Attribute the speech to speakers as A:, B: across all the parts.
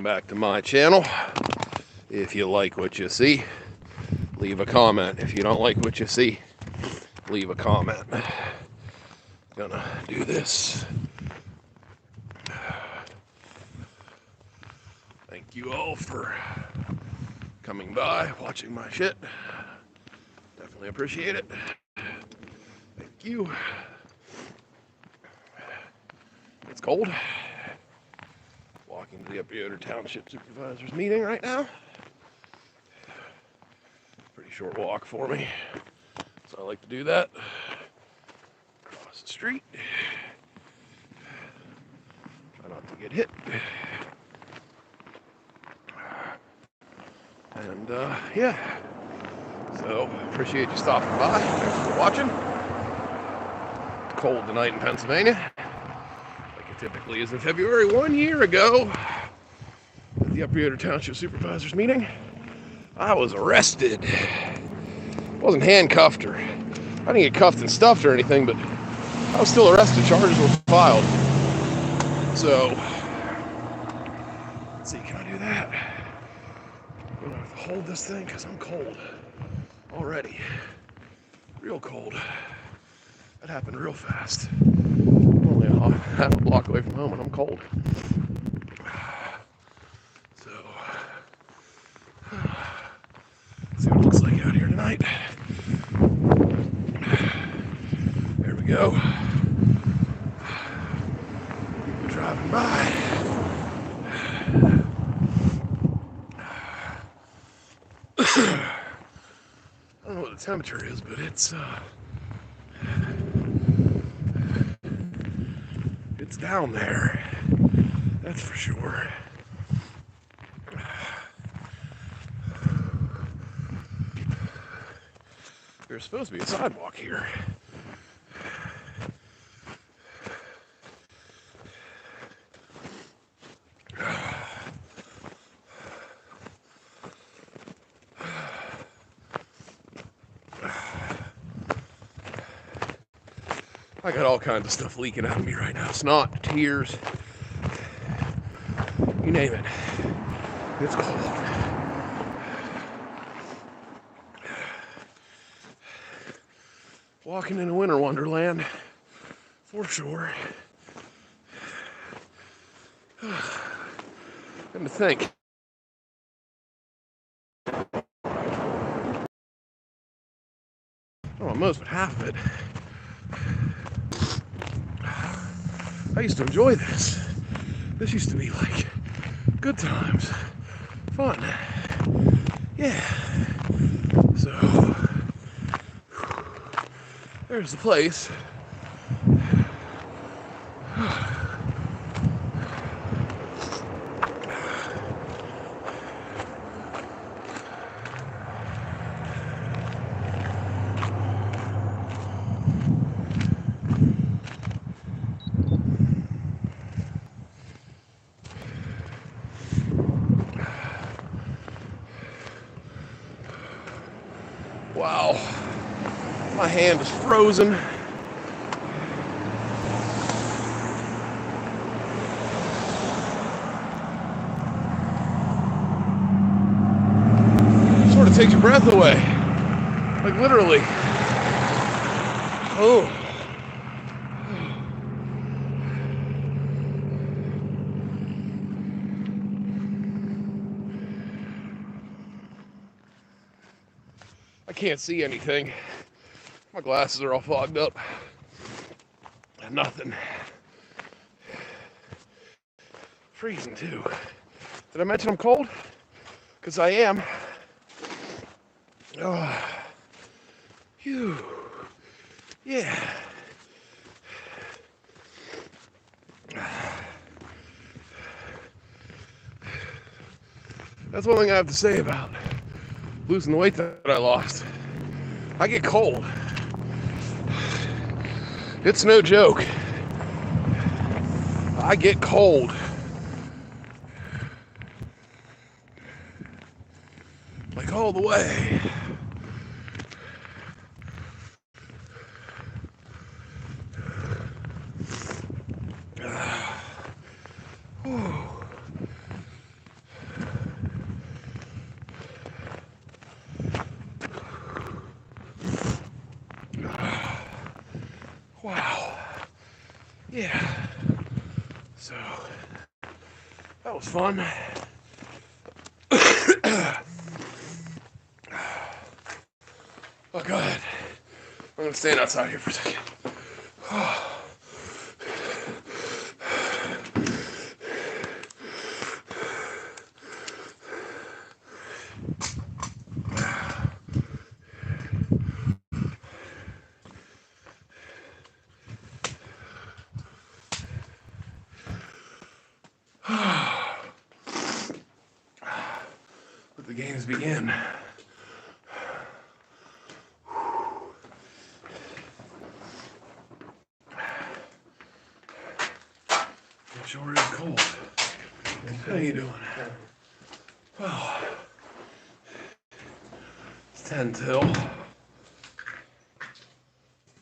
A: back to my channel. If you like what you see, leave a comment. If you don't like what you see, leave a comment. Gonna do this. Thank you all for coming by, watching my shit. Definitely appreciate it. Thank you. It's cold. Walking to the Yoder Township Supervisors meeting right now. Pretty short walk for me, so I like to do that. Across the street. Try not to get hit. And yeah, so appreciate you stopping by. Thanks for watching. It's cold tonight in Pennsylvania, like it typically is in February. 1 year ago, at the Yoder Township Supervisors meeting, I was arrested. Wasn't handcuffed or I didn't get cuffed and stuffed or anything, but I was still arrested. Charges were filed. So, let's see, can I do that? I'm gonna have to hold this thing because I'm cold already. Real cold. That happened real fast. I'm only half a block away from home and I'm cold. So, let's see what it looks like out here tonight. There we go. People driving by. I don't know what the temperature is, but it's down there. That's for sure. There's supposed to be a sidewalk here. I got all kinds of stuff leaking out of me right now. Snot, tears, you name it. It's cold. Walking in a winter wonderland, for sure. And to think, most but half of it. I used to enjoy this. This used to be like good times, fun. Yeah. So there's the place. Wow, my hand is frozen. Sort of takes your breath away, like literally. Oh. I can't see anything. My glasses are all fogged up. Nothing. Freezing too. Did I mention I'm cold? Because I am. Oh. Phew. Yeah. That's one thing I have to say about losing the weight that I lost. I get cold. It's no joke. I get cold. Like all the way. was fun. Oh, go ahead. I'm going to stand outside here for a second. Let the games begin. It sure is cold. How you doing? Well, it's 10 till. I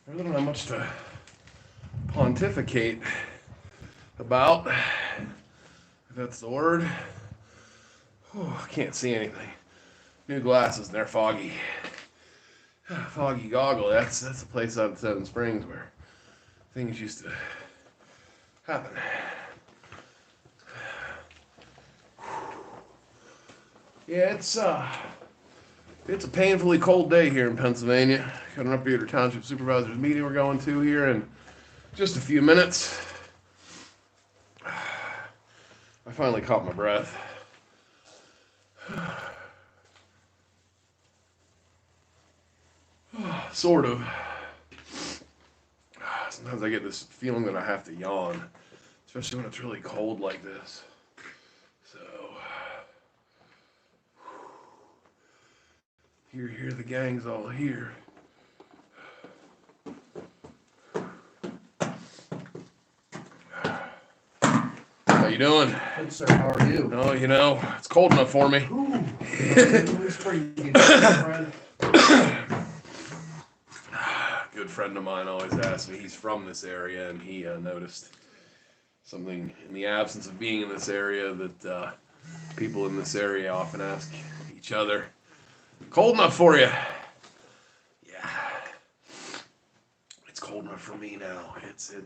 A: really don't have much to pontificate about, if that's the word. Oh, I can't see anything. New glasses, and they're foggy. Foggy goggle, that's a place out in Seven Springs where things used to happen. Yeah, it's a painfully cold day here in Pennsylvania. Coming up here to Township Supervisors meeting we're going to here in just a few minutes. I finally caught my breath. Sort of. Sometimes I get this feeling that I have to yawn, especially when it's really cold like this. So, here the gang's all here. How you doing?
B: Good, sir. How are you?
A: Oh, you know, it's cold enough for me.
B: Ooh. It's pretty good, friend.
A: Good friend of mine always asks me. He's from this area, and he noticed something in the absence of being in this area that people in this area often ask each other. Cold enough for you? Yeah. It's cold enough for me now. It's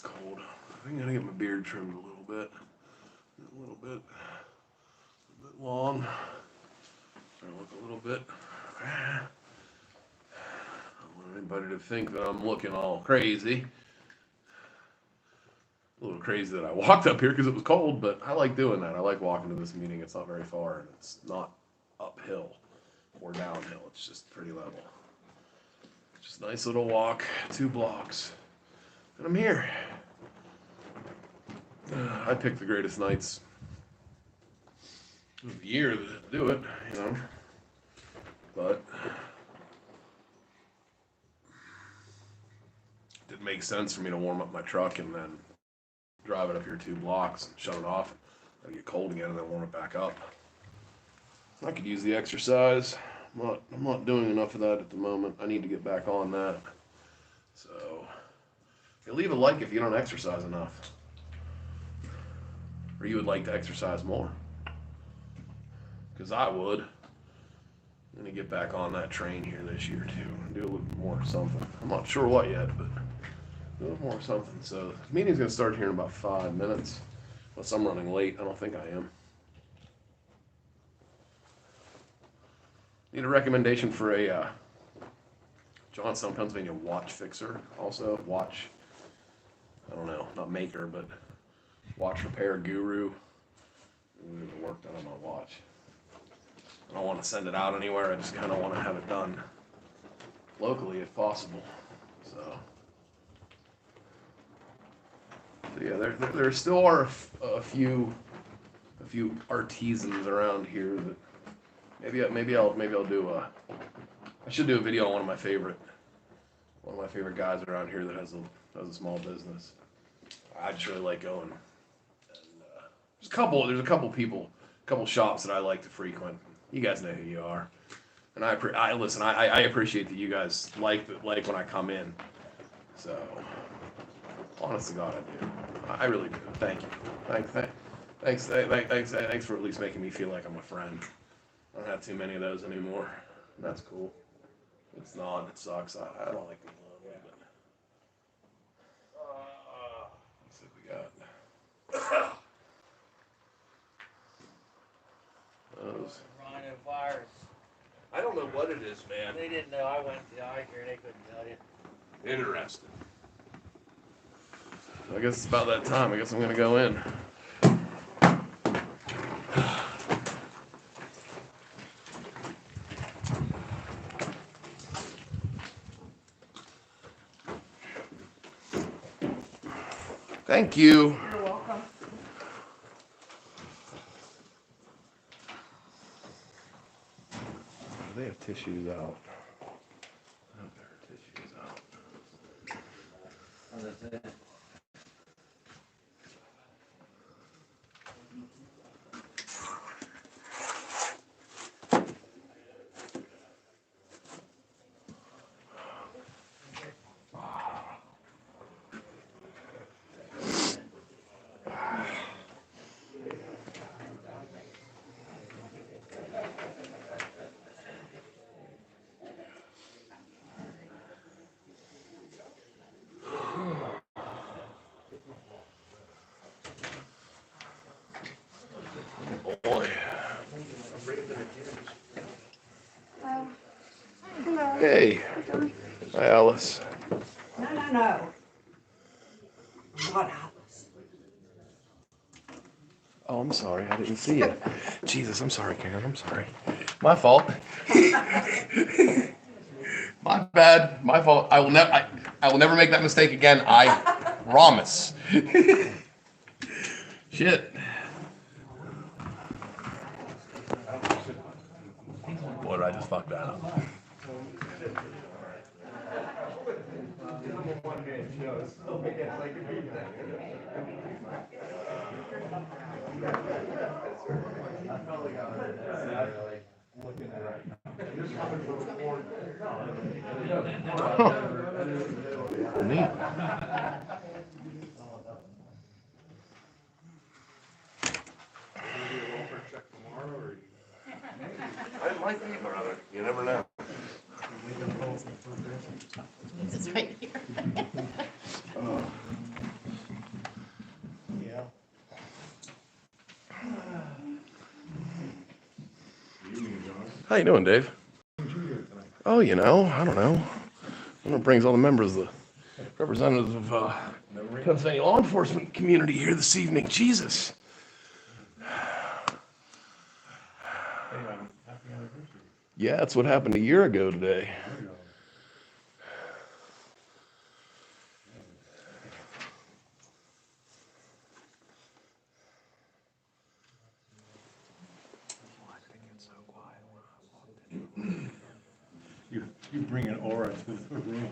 A: cold. I think I'm gonna get my beard trimmed a little bit. A little bit long. Trying to look a little bit. I don't want anybody to think that I'm looking all crazy. A little crazy that I walked up here because it was cold, but I like doing that. I like walking to this meeting. It's not very far, and it's not uphill or downhill. It's just pretty level. Just a nice little walk, 2 blocks, and I'm here. I picked the greatest nights of the year to do it, you know, but it didn't make sense for me to warm up my truck and then drive it up here 2 blocks and shut it off and get cold again and then warm it back up. I could use the exercise. I'm not doing enough of that at the moment. I need to get back on that. So, you leave a like if you don't exercise enough. Or you would like to exercise more. Because I would. I'm going to get back on that train here this year too. And do a little more something. I'm not sure what yet, but do a little more something. So, the meeting's going to start here in about 5 minutes. Unless I'm running late. I don't think I am. Need a recommendation for a Johnstown, Pennsylvania watch fixer. Also, watch, I don't know, not maker, but watch repair guru. The work done on my watch. I don't want to send it out anywhere. I just kind of want to have it done locally if possible. So yeah, there still are a few artisans around here that. Maybe I'll do I should do a video on one of my favorite guys around here that has a small business. I just really like going. And, there's a couple shops that I like to frequent. You guys know who you are, and I listen. I appreciate that you guys like when I come in. So, honest to God, I do. I really do. Thank you. Thanks for at least making me feel like I'm a friend. I don't have too many of those anymore. That's cool. It's not. It sucks. I don't like being lonely, but let's see what we got. don't know what it is, man.
B: They didn't know. I went to the eye care. They couldn't tell you.
A: Interesting. I guess it's about that time. I guess I'm gonna go in. Thank you.
C: You're welcome.
A: They have tissues out. I hope there are tissues out.
B: Oh, that's it.
A: Boy.
C: Hello.
A: Hey. Hi, Alice.
C: No. Not Alice.
A: Oh, I'm sorry. I didn't see you. Jesus, I'm sorry, Karen. I'm sorry. My fault. My bad. My fault. I will never make that mistake again. I promise. Shit. Boy, did I just fuck that up. Neat. I might be, brother. You never know.
D: It's right here.
B: Yeah.
A: How you doing, Dave? Oh, I don't know. One of brings all the members of the representatives of Pennsylvania law enforcement community here this evening. Jesus. Yeah, that's what happened a year ago today.
E: You bring an aura to the room.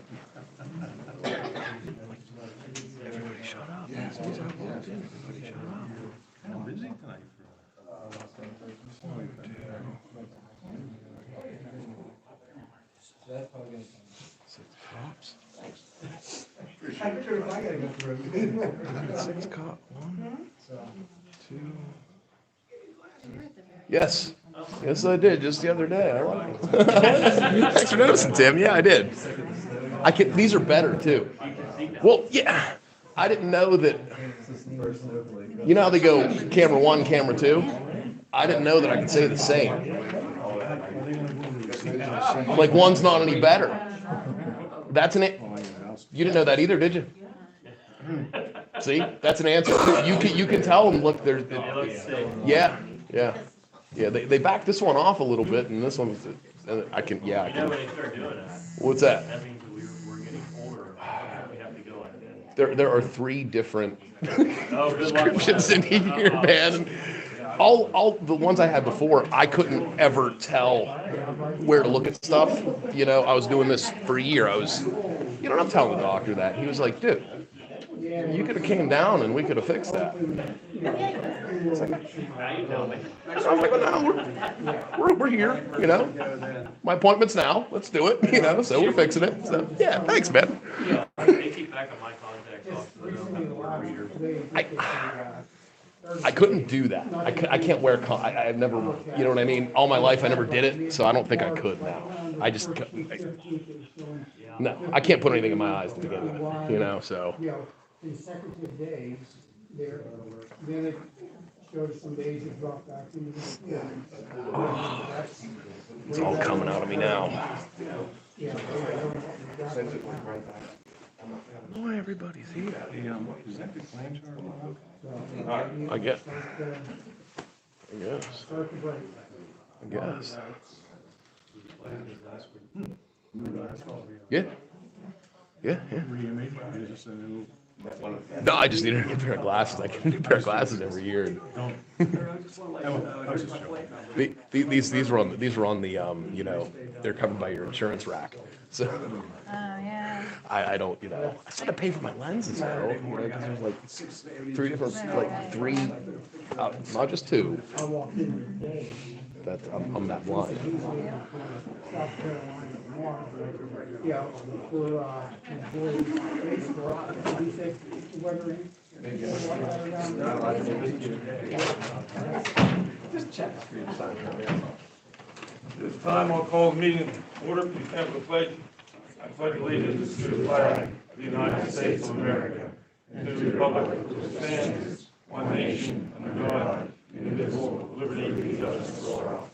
A: Everybody shut up. Yeah, as soon as I walked in, everybody shut up.
E: Kind of busy tonight.
A: Six cops.
B: I'm sure if I gotta go through.
A: Six cops. One, two. Yes. Yes, I did just the other day. I like them. Thanks for noticing, Tim. Yeah, I did. These are better too. Well, yeah. I didn't know that. You know how they go camera one, camera two? I didn't know that I could say the same. Like one's not any better. That's an. You didn't know that either, did you? See, that's an answer. You can tell them. Look, there's. Yeah. They backed this one off a little bit, and this one was. I can.
F: When they start doing it,
A: What's that?
F: that means we're getting older. We have to go like that.
A: There are three different
F: Oh, good luck.
A: prescriptions in here, man. All the ones I had before, I couldn't ever tell where to look at stuff. I was doing this for a year. I'm telling the doctor that. He was like, dude, you could have came down and we could have fixed that. It's like,
F: Now you tell me.
A: I was like, well, no, we're here, My appointment's now. Let's do it, so we're fixing it. So, yeah, thanks, man.
F: They keep back on my contacts off so they don't have to wear readers.
A: I couldn't do that. I can't wear. I've never. You know what I mean? All my life, I never did it, so I don't think I could now. I just. No, I can't put anything in my eyes to begin with. So.
G: consecutive days, then it
B: showed us some days it dropped back to, yeah.
A: It's all coming out of me now.
B: Yeah.
A: Oh, everybody's here.
E: Is that the Klanch or?
A: I guess. I guess.
B: Start to break.
A: I guess. Yeah. Yeah, yeah.
E: Reimage, is this a new?
A: No, I just need a new pair of glasses. I get a new pair of glasses every year.
E: I was just joking.
A: These were on the you know, they're covered by your insurance rack. So
D: Oh, yeah.
A: I don't, you know, I still had to pay for my lenses though, you know, because there's like three different, like three, not just two.
B: I walked in today,
A: That I'm that blind.
B: South Carolina, tomorrow, yeah, for, for, he said, whether.
A: Just check.
G: This time I'll call the meeting to order. Please stand for the pledge. I pledge allegiance to the flag of the United States of America and to the republic which stands one nation under God, indivisible, with liberty and justice for all.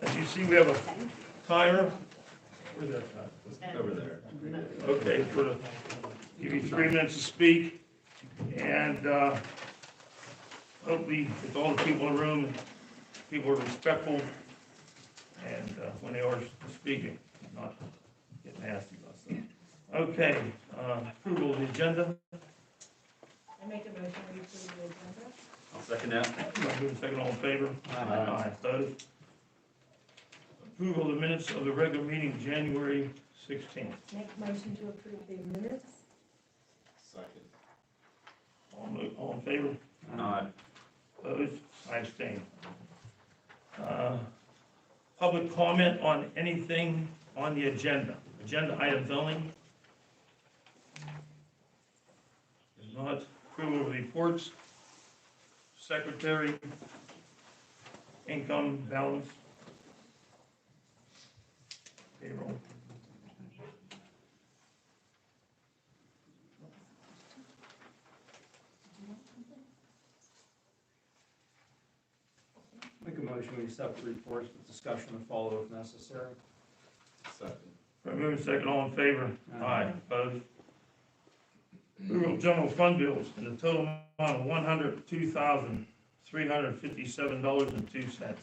G: As you see, we have a timer. Where's that timer? Over there. Okay, give you 3 minutes to speak, and hopefully, with all the people in the room, people are respectful, and when they are speaking, not get nasty about stuff. Okay, approval of the agenda.
C: I make a motion to approve the agenda.
F: I'll second that.
G: Moving second, all in favor?
F: Aye.
G: Opposed? Approval of the minutes of the regular meeting, January 16th.
C: Make a motion to approve the minutes.
F: Second.
G: All in favor?
F: Aye.
G: Opposed? I abstain. Public comment on anything on the agenda. Agenda items only. If not, approval of reports. Secretary. Income balance. Payroll.
H: Make a motion, we accept the reports with discussion and follow if necessary.
F: Second.
G: Right, moving second, all in favor?
H: Aye.
G: Opposed? Approval of general fund bills in the total amount of $102,357.02.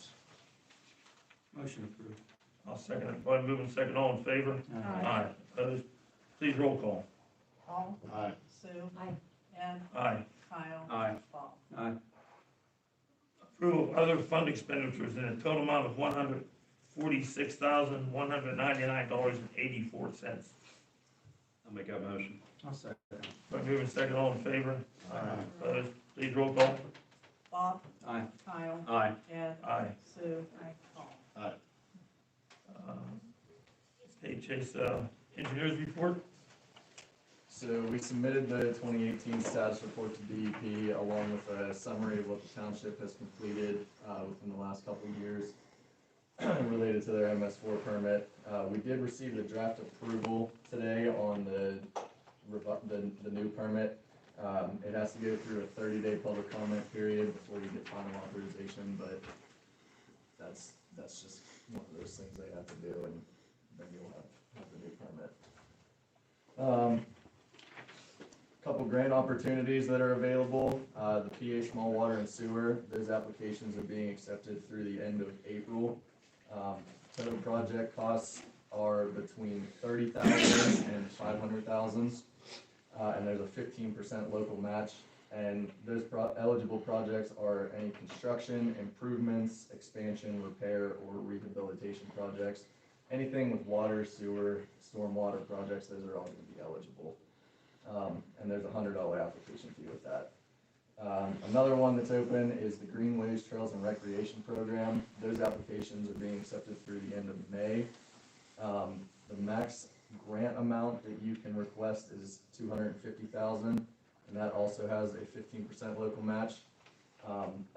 H: Motion approved.
G: I'll second it. By moving second, all in favor? Aye. Opposed? Please roll call.
D: Paul,
F: Aye.
D: Sue,
C: Aye.
D: Ed,
G: Aye.
D: Kyle.
H: Aye.
D: Paul.
H: Aye.
G: Approval of other fund expenditures in a total amount of $146,199.84.
F: I'll make that motion.
H: I'll second.
G: By moving second, all in favor?
F: Aye.
G: Opposed? Please roll call.
D: Bob,
H: Aye.
D: Kyle,
F: Aye.
D: Ed,
G: Aye.
D: Sue, Paul.
F: Aye.
G: Okay, Chase, engineers report?
I: So we submitted the 2018 status report to DEP along with a summary of what the township has completed within the last couple of years related to their MS4 permit. We did receive the draft approval today on the new permit. It has to go through a 30-day public comment period before you get final authorization, but that's just one of those things they have to do, and then you'll have the new permit. Couple grant opportunities that are available. The PA Small Water and Sewer, those applications are being accepted through the end of April. Total project costs are between $30,000 and $500,000, and there's a 15% local match. And those eligible projects are any construction, improvements, expansion, repair, or rehabilitation projects. Anything with water, sewer, stormwater projects, those are all going to be eligible. And there's a $100 application fee with that. Another one that's open is the Greenways Trails and Recreation Program. Those applications are being accepted through the end of May. The max grant amount that you can request is $250,000, and that also has a 15% local match.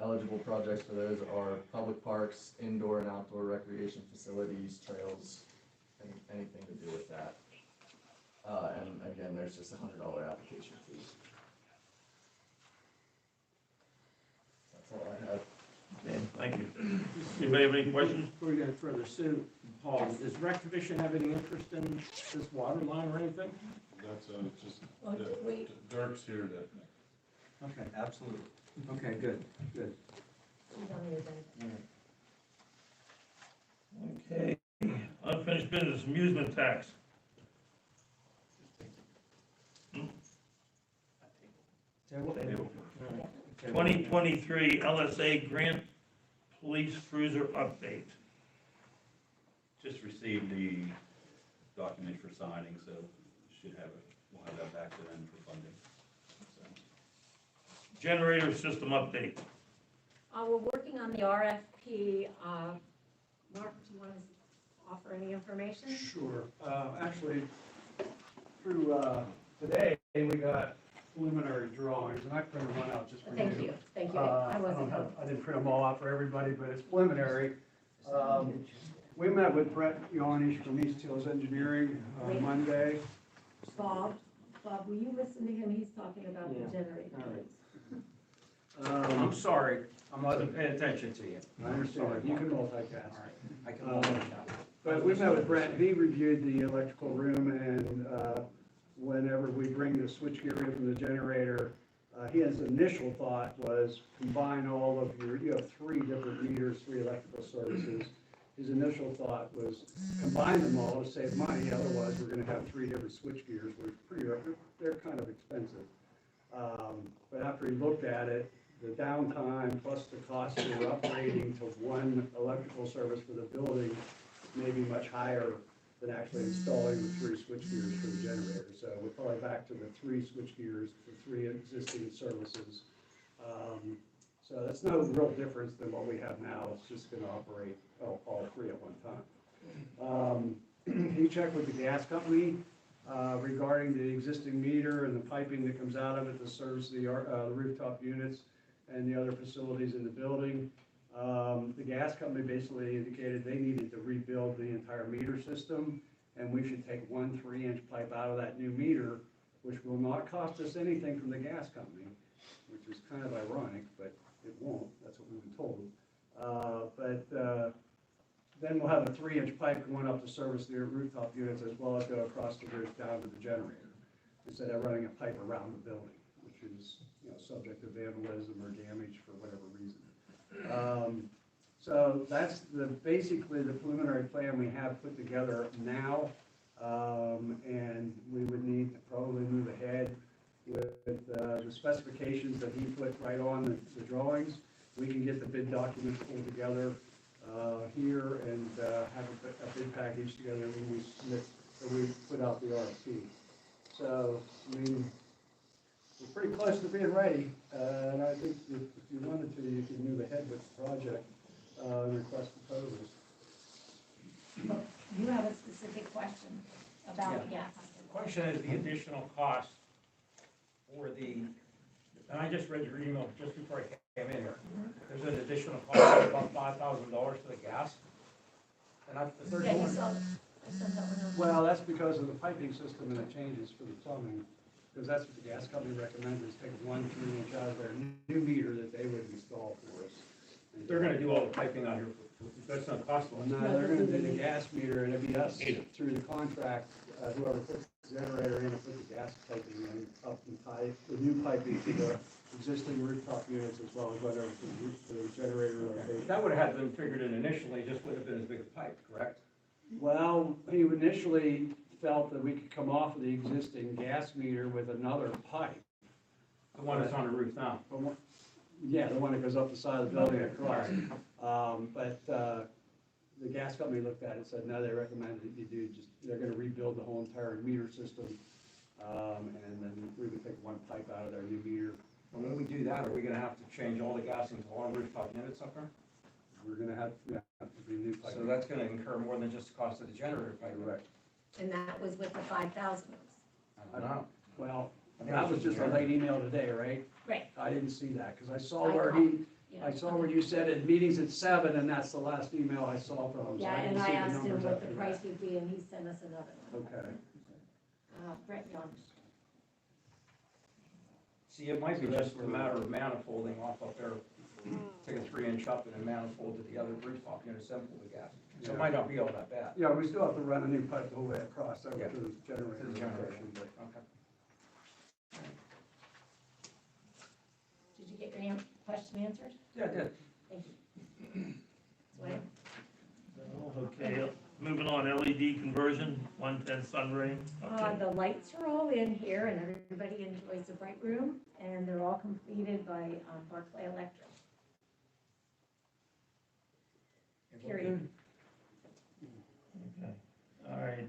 I: Eligible projects for those are public parks, indoor and outdoor recreation facilities, trails, anything to do with that. And again, there's just $100 application fee. That's all I have.
G: Thank you. Anybody have any questions?
H: Before we go further, Sue, Paul, does Rec Commission have any interest in this water line or anything?
E: That's, just,
C: Well, wait,
E: Dirk's here to.
H: Okay, absolutely. Okay, good.
C: he's on the agenda.
G: Okay, unfinished business, amusement tax.
H: Table.
G: 2023 LSA Grant Police Cruiser update.
J: Just received the document for signing, so should have it, we'll have that back to them for funding. So,
G: Generator system update.
C: We're working on the RFP. Mark, do you want to offer any information?
B: Sure. Actually, through today, we got preliminary drawings, and I printed one out just for you.
C: Thank you, thank you.
B: I
C: I wasn't.
B: didn't print them all out for everybody, but it's preliminary. We met with Brett Yonish from East Hills Engineering Monday.
C: Bob, will you listen to him? He's talking about the generator.
H: I'm sorry, I wasn't paying attention to you.
B: I understand, you can multitask.
H: All right, I can multitask.
B: But we met with Brett, he reviewed the electrical room, and whenever we bring the switchgear in from the generator, his initial thought was combine all of you have 3 different meters, 3 electrical services. His initial thought was combine them all to save money, otherwise we're gonna have 3 different switchgears, they're kind of expensive. But after he looked at it, the downtime plus the cost of upgrading to 1 electrical service for the building may be much higher than actually installing the 3 switchgears for the generator. So we're probably back to the 3 switchgears for 3 existing services. So that's no real difference than what we have now. It's just gonna operate all 3 at one time. He checked with the gas company regarding the existing meter and the piping that comes out of it to service the rooftop units and the other facilities in the building. The gas company basically indicated they needed to rebuild the entire meter system, and we should take 1 3-inch pipe out of that new meter, which will not cost us anything from the gas company, which is kind of ironic, but it won't. That's what we've been told. Then we'll have a 3-inch pipe going up to service the rooftop units as well as go across the roof down to the generator, instead of running a pipe around the building, which is, subject to vandalism or damage for whatever reason. So that's basically the preliminary plan we have put together now, and we would need to probably move ahead with the specifications that he put right on the drawings. We can get the bid documents pulled together here and have a bid package together when we submit, or we put out the RFP. So, I mean, we're pretty close to being ready, and I think if you wanted to, you could move ahead with the project and request proposals.
C: You have a specific question about the gas.
H: The question is the additional cost for and I just read your email just before I came in here. There's an additional cost of about $5,000 for the gas. And
C: Yeah, you saw, I sent that one out.
B: Well, that's because of the piping system and the changes for the plumbing, because that's what the gas company recommended, is take 1 3-inch out of their new meter that they would install for us.
H: they're gonna do all the piping out here, that's not possible.
B: No, they're gonna do the gas meter, and it'd be us through the contract, whoever puts the generator in and put the gas piping in, up and tie the new piping to the existing rooftop units as well as whatever the generator location.
H: That would have been figured in initially, just would have been as big a pipe, correct?
B: Well, he initially felt that we could come off of the existing gas meter with another pipe.
H: The one that's on the roof now.
B: Yeah, the one that goes up the side of the building across. But the gas company looked at it and said, no, they recommend that you do they're gonna rebuild the whole entire meter system. And then we would take 1 pipe out of their new meter.
H: And when we do that, are we gonna have to change all the gas into all rooftop units up there?
B: We're gonna have to be new pipe.
H: So that's gonna incur more than just the cost of the generator pipe.
B: Correct.
C: And that was with the 5,000.
H: I don't know.
B: Well, that was just a late email today, right?
C: Right.
B: I didn't see that, because I saw where you said it, meetings at 7, and that's the last email I saw from him. So
C: Yeah,
B: didn't
C: and I
B: see the
C: asked him
B: numbers
C: what the
B: after
C: price
B: that.
C: would be, and he sent us another one.
B: Okay.
C: Brett Young.
H: See, it might be just a matter of manifolding off up there, take a 3-inch up and then manifold to the other rooftop, you know, assemble the gas. So it might not be all that bad.
B: Yeah, we still have to run a new pipe the whole way across over
H: Yeah.
B: to the generator.
H: To the generator.
B: location, but-
H: Okay.
C: Did you get your question answered?
H: Yeah, I did.
C: Thank you. Wayne?
G: Okay, moving on, LED conversion, 110 Sunray. Okay.
C: The lights are all in here and everybody enjoys the bright room and they're all completed by Barclay Electric. Period.
G: Okay. All right,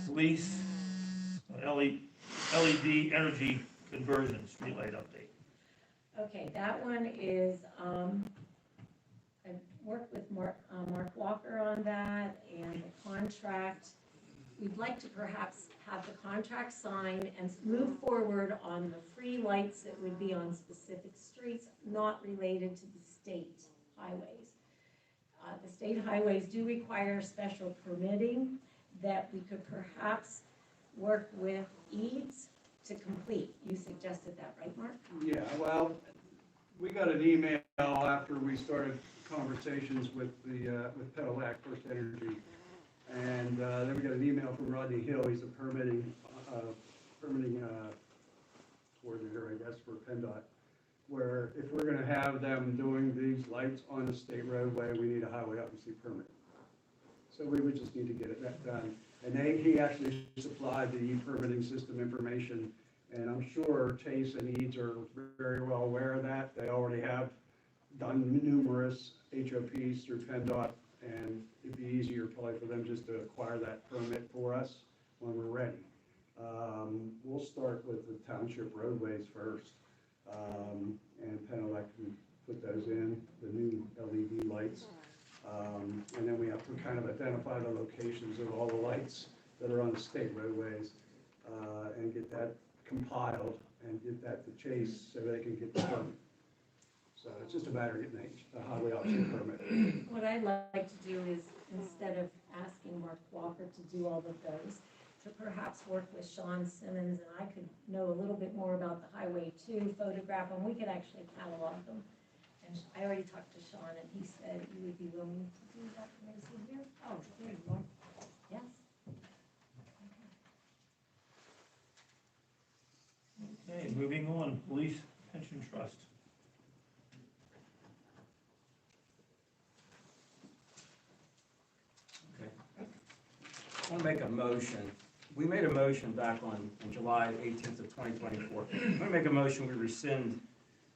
G: police, LED energy conversion, streetlight update.
C: Okay, that one is, I worked with Mark Walker on that and the contract. We'd like to perhaps have the contract signed and move forward on the free lights that would be on specific streets not related to the state highways. The state highways do require special permitting that we could perhaps work with EADS to complete. You suggested that, right, Mark?
B: Yeah, well, we got an email after we started conversations with with Pedelec, First Energy. And then we got an email from Rodney Hill, he's a permitting coordinator, I guess, for PennDOT, where if we're gonna have them doing these lights on the state roadway, we need a highway occupancy permit. So we would just need to get that done. And he actually supplied the permitting system information, and I'm sure Chase and EADS are very well aware of that. They already have done numerous HOPs through PennDOT, and it'd be easier probably for them just to acquire that permit for us when we're ready. We'll start with the township roadways first, and Penelec can put those in, the new LED lights. And then we have to kind of identify the locations of all the lights that are on the state roadways, and get that compiled and get that to Chase so they can get the permit. So it's just a matter of getting a highway option permit.
C: What I'd like to do is, instead of asking Mark Walker to do all of those, to perhaps work with Sean Simmons, and I could know a little bit more about the Highway 2, photograph them, we could actually catalog them. And I already talked to Sean, and he said he would be willing to do that. Is he here? Oh, there you are. Yes.
G: Okay, moving on, police pension trust.
H: Okay. I want to make a motion. We made a motion back on July 18th of 2024. I'm going to make a motion, we rescind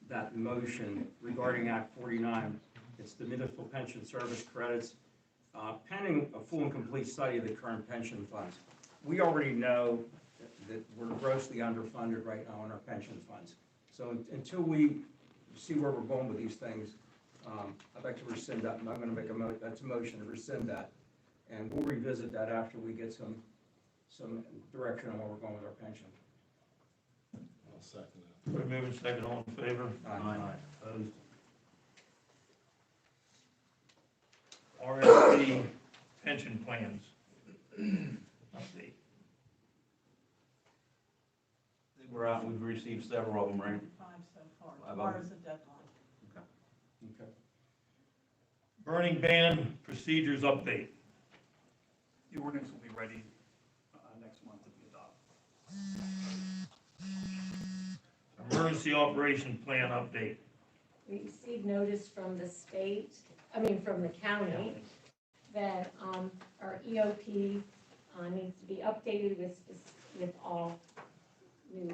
H: that motion regarding Act 49. It's the municipal pension service credits, pending a full and complete study of the current pension funds. We already know that we're grossly underfunded right now on our pension funds. So until we see where we're going with these things, I'd like to rescind that. I'm going to make a motion to rescind that. And we'll revisit that after we get some direction on where we're going with our pension.
E: I'll second that.
G: We're moving second, all in favor?
H: Aye.
G: Opposed? RSP pension plans. Update.
J: We're out, we've received several of them, right?
D: 5 so far.
J: Five
D: Tomorrow's the deadline.
H: Okay.
G: Burning ban procedures update.
K: The ordinance will be ready next month to be adopted.
G: Emergency operation plan update.
C: We received notice from the state, from the county, that our EOP needs to be updated with all new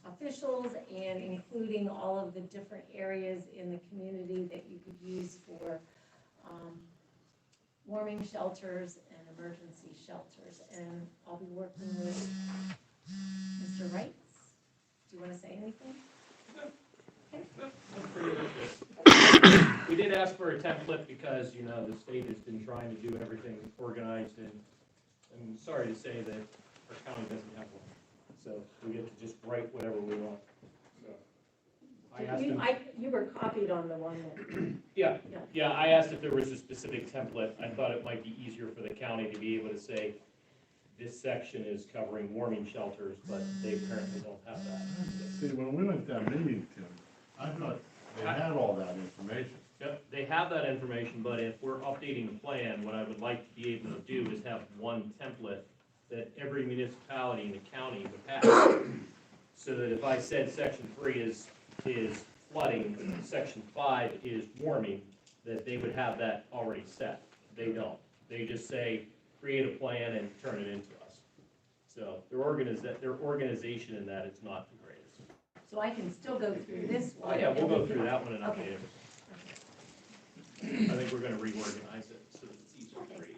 C: officials and including all of the different areas in the community that you could use for warming shelters and emergency shelters. And I'll be working with Mr. Wright. Do you want to say anything?
F: We did ask for a template because, the state has been trying to do everything organized, and I'm sorry to say that our county doesn't have one. So we get to just write whatever we want. So I asked him.
C: You were copied on the one that.
F: Yeah, I asked if there was a specific template. I thought it might be easier for the county to be able to say, this section is covering warming shelters, but they apparently don't have that.
E: See, when we went to that meeting, Tim, I thought they had all that information.
F: Yep, they have that information, but if we're updating the plan, what I would like to be able to do is have one template that every municipality in the county would have. So that if I said section 3 is flooding, section 5 is warming, that they would have that already set. They don't. They just say, create a plan and turn it into us. So their organization in that is not the greatest.
C: So I can still go through this
F: Oh
C: one?
F: yeah, we'll
C: and
F: go
C: we
F: through
C: can-
F: that one and
C: Okay.
F: update it. I think we're gonna reorganize it so that it's easier to read.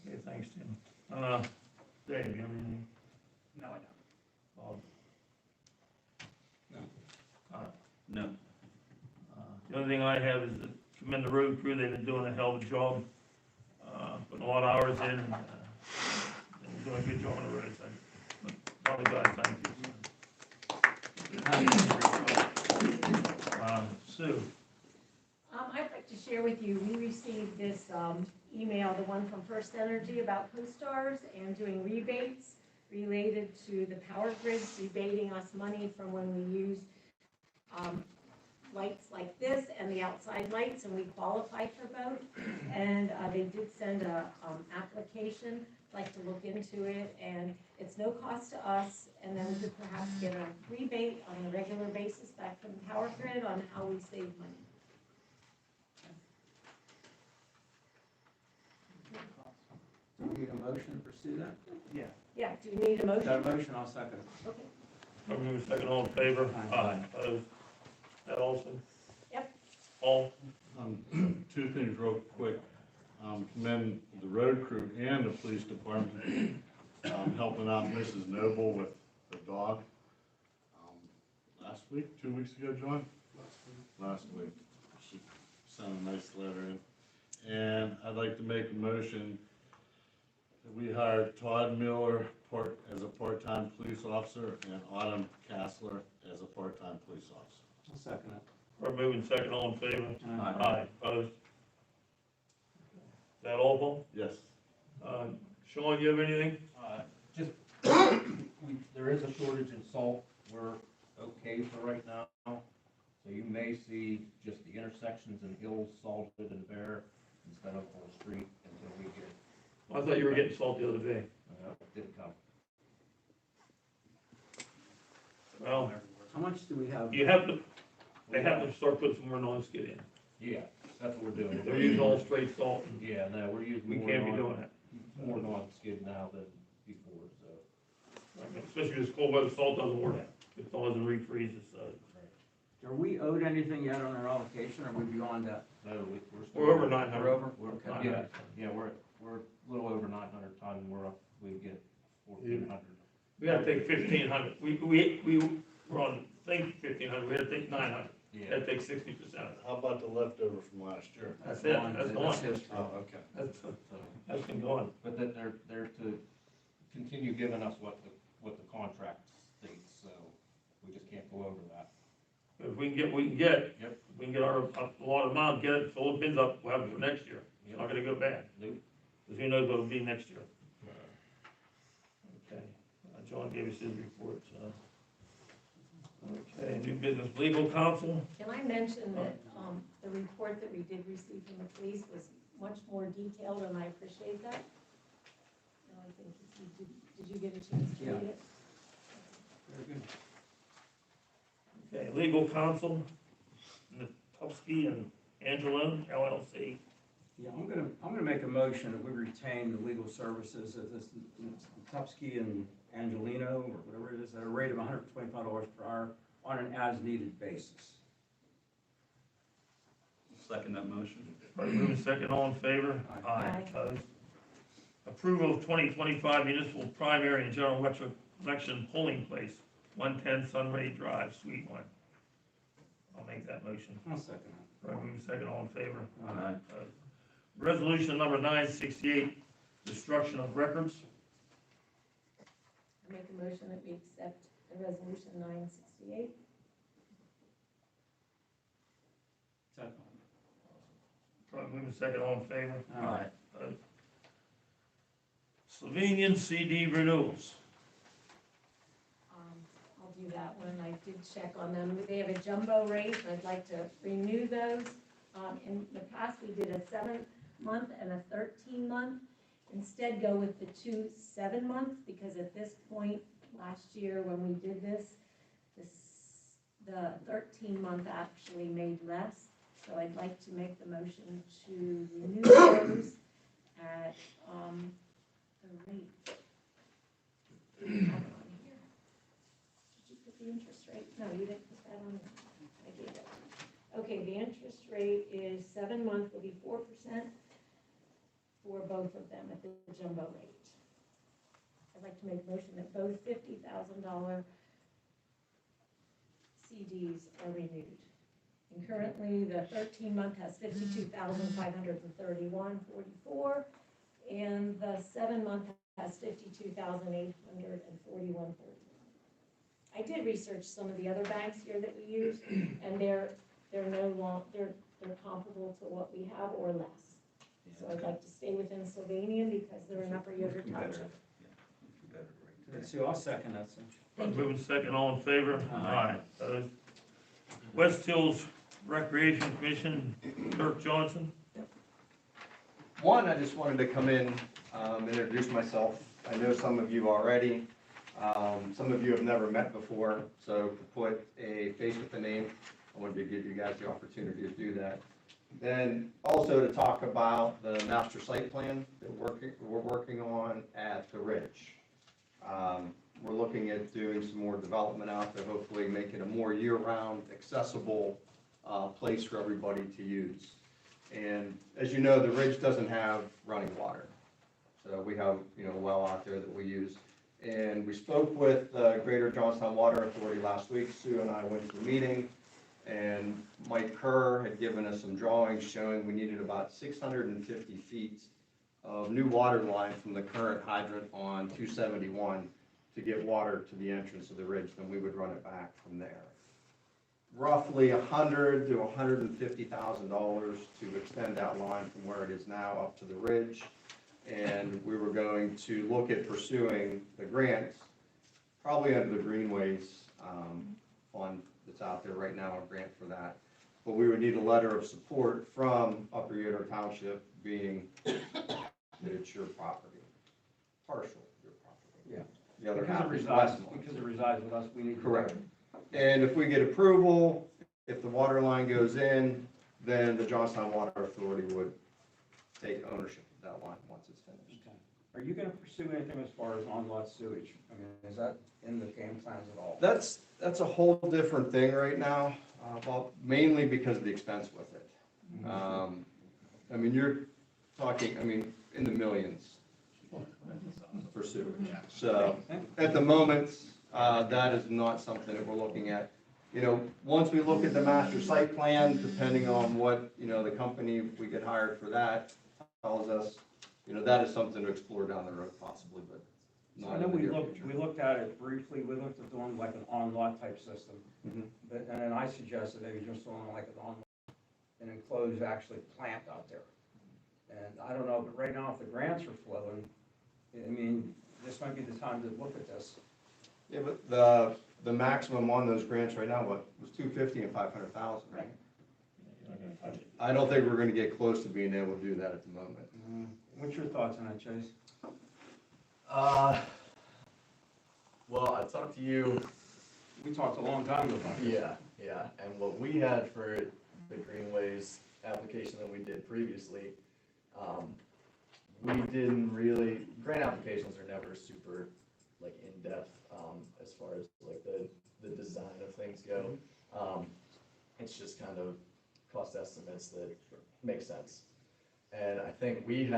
G: Okay, thanks, Tim. Dave, you have anything?
K: No, I don't.
G: Bob?
J: No.
G: No. The only thing I have is to commend the road crew, they've been doing a hell of a job, putting a lot of hours in, and doing a good job on the roads. Father God, thank you. Sue?
C: I'd like to share with you, we received this email, the one from First Energy about co-stars and doing rebates related to the power grids, rebating us money from when we use lights like this and the outside lights, and we qualify for both. And they did send a application. I'd like to look into it, and it's no cost to us, and then we could perhaps get a rebate on a regular basis back from the power grid on how we save money.
L: Do we need a motion to pursue that?
C: Yeah, do you need a
L: Got
C: motion?
L: a motion, I'll second it.
C: Okay.
G: I'm moving second, all in favor?
L: Aye.
G: Opposed? That Olson?
C: Yep.
G: Paul?
E: Two things real quick. Commend the road crew and the police department, helping out Mrs. Noble with the dog. Last week, 2 weeks ago, John? Last week. She sent a nice letter in. And I'd like to make a motion that we hire Todd Miller as a part-time police officer and Autumn Kassler as a part-time police officer.
L: I'll second it.
G: We're moving second, all in favor?
L: Aye.
G: Opposed? Is that all, Paul?
E: Yes.
G: Sean, you have anything?
M: There is a shortage in salt. We're okay for right now. So you may see just the intersections and hills salted and bare instead of whole street until we get,
G: I thought you were getting salt the other day.
M: it didn't come.
G: Well,
L: How much do we have?
G: they have to start putting some more non-skid in.
M: Yeah, that's what we're doing.
G: They're using all straight salt, and
M: Yeah, no, we're using
G: we
M: more
G: can't be doing that.
M: more non-skid now than before, so.
G: I mean, especially this cold weather, salt doesn't work. It thaws and refreezes, so.
L: Are we owed anything yet on our allocation, or are we beyond that?
M: No, we're still.
G: We're over 900.
L: We're over?
M: We're,
L: Okay.
M: yeah, we're a little over 900 ton, we're up, we get 1,400.
G: We gotta take 1,500. We were on, think 1,500, we had to take 900.
M: Yeah.
G: Gotta take 60% of it.
E: How about the leftover from last year?
G: That's it, that's gone.
L: history.
E: Oh, okay.
G: That's been gone.
M: But that they're to continue giving us what the contract states, so we just can't go over that.
G: But if we can get, we can get.
M: Yep.
G: We can get our, a lot of amount, get it, fill the bins up, we'll have it for next year. It's not gonna go bad,
M: Nope.
G: because who knows what it'll be next year. Okay, John gave us his report, so. Okay, new business legal counsel.
C: Can I mention that the report that we did receive from the police was much more detailed, and I appreciate that. No, I think you did you get a chance to read it?
L: Very good.
G: Okay, legal counsel, Natowski and Angelone, LLC.
L: Yeah, I'm gonna make a motion that we retain the legal services of this Tupsky and Angelino, or whatever it is, at a rate of $125 per hour on an as-needed basis.
J: Second that motion.
G: Moving second, all in favor?
C: Aye.
G: Opposed? Approval of 2025 municipal primary and general election polling place, 110 Sunray Drive, Suite 1. I'll make that motion.
L: I'll second that.
G: Moving second, all in favor?
L: Aye.
G: Resolution number 968, destruction of records.
C: I make a motion that we accept the resolution 968.
L: Second.
G: Moving second, all in favor?
L: Aye.
G: Slovenian CD renewals.
C: I'll do that one. I did check on them. They have a jumbo rate, and I'd like to renew those. In the past, we did a 7-month and a 13-month. Instead, go with the 2 7-months, because at this point, last year when we did this, the 13-month actually made less. So I'd like to make the motion to renew those at, the rate. Have it on here. Did you put the interest rate? No, you didn't put that on there. I gave it. Okay, the interest rate is 7 months will be 4% for both of them at the jumbo rate. I'd like to make a motion that both $50,000 CDs are renewed. And currently, the 13-month has $52,531.44, and the 7-month has $52,841.31. I did research some of the other banks here that we use, and they're comparable to what we have or less. So I'd like to stay within Slovenian because they're in Upper Yoder Township.
L: So I'll second that, sir.
G: Moving second, all in favor? Aye. Opposed? West Hills Recreation Commission, Kirk Johnson.
N: One, I just wanted to come in, introduce myself. I know some of you already. Some of you have never met before, so to put a face with the name, I wanted to give you guys the opportunity to do that. Then also to talk about the master site plan that we're working on at the Ridge. We're looking at doing some more development out there, hopefully make it a more year-round accessible place for everybody to use. And as you know, the Ridge doesn't have running water. So we have, a well out there that we use. And we spoke with Greater Johnstown Water Authority last week. Sue and I went to a meeting, and Mike Kerr had given us some drawings showing we needed about 650 feet of new water line from the current hydrant on 271 to get water to the entrance of the Ridge. Then we would run it back from there. Roughly $100,000 to $150,000 to extend that line from where it is now up to the Ridge. And we were going to look at pursuing the grants, probably under the Greenways fund that's out there right now, a grant for that. But we would need a letter of support from Upper Yoder Township, being that it's your property, partial your property.
L: Yeah.
N: The other
L: Because
N: half
L: it
N: is
L: resides,
N: Westmont's.
L: because it resides with us, we need.
N: Correct. And if we get approval, if the water line goes in, then the Johnstown Water Authority would take ownership of that line once it's finished.
L: Okay. Are you gonna pursue anything as far as on-lot sewage? I mean, is that in the game plans at all?
N: That's a whole different thing right now, well, mainly because of the expense with it. I mean, you're talking, in the millions for sewage. So, at the moment, that is not something that we're looking at. Once we look at the master site plan, depending on what, the company, if we get hired for that, tells us, that is something to explore down the road possibly, but
L: So
N: not
L: I know
N: in the
L: we
N: near
L: looked
N: future.
L: at it briefly, we looked at doing like an on-lot type system.
N: Mhm.
L: But, and then I suggested maybe just doing like an enclosed actually plant out there. And I don't know, but right now if the grants are flowing, this might be the time to look at this.
N: Yeah, but the maximum on those grants right now, was 250 and 500,000, right? I don't think we're gonna get close to being able to do that at the moment.
L: What's your thoughts on that, Chase?
I: Well, I talked to you.
L: We talked a long time ago about this.
I: Yeah, and what we had for the Greenways application that we did previously, we didn't really, grant applications are never super, in-depth, as far as, the design of things go. It's just kind of cost estimates that make sense. And I think we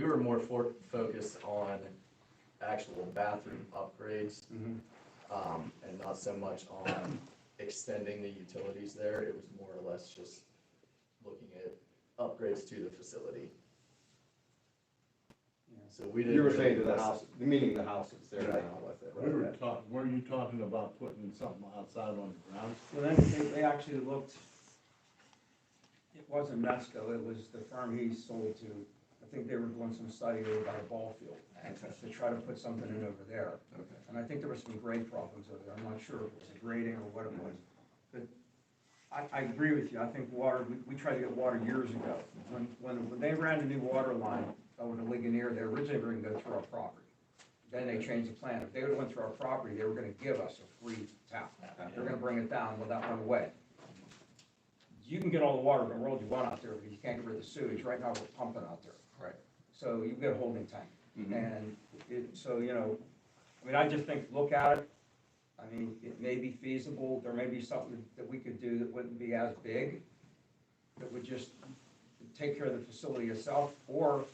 I: were more focused on actual bathroom upgrades, and not so much on extending the utilities there. It was more or less just looking at upgrades to the facility. So we didn't.
N: You were
I: really
N: saying to the
I: invest-
N: house, meaning the house that's there now with it.
E: Were you talking about putting something outside on the ground?
L: So then they actually looked, it wasn't Mesco, it was the firm he sold to, the think they were doing some study over by the ball field, to try to put something in over there.
N: Okay.
L: And I think there were some grade problems over there, I'm not sure if it was grading or what it was. But I agree with you, I think water, we tried to get water years ago. When they ran a new water line over to Ligonier, they originally were gonna go through our property. Then they changed the plan, if they would've went through our property, they were gonna give us a free tap. They're gonna bring it down, well, that went away. You can get all the water in the world you want out there, but you can't get rid of the sewage, right now we're pumping out there.
N: Right.
L: So you get a holding tank.
N: Mhm.
L: And so, you know, I mean, I just think, look at it. I mean, it may be feasible, there may be something that we could do that wouldn't be as big, that would just take care of the facility itself, or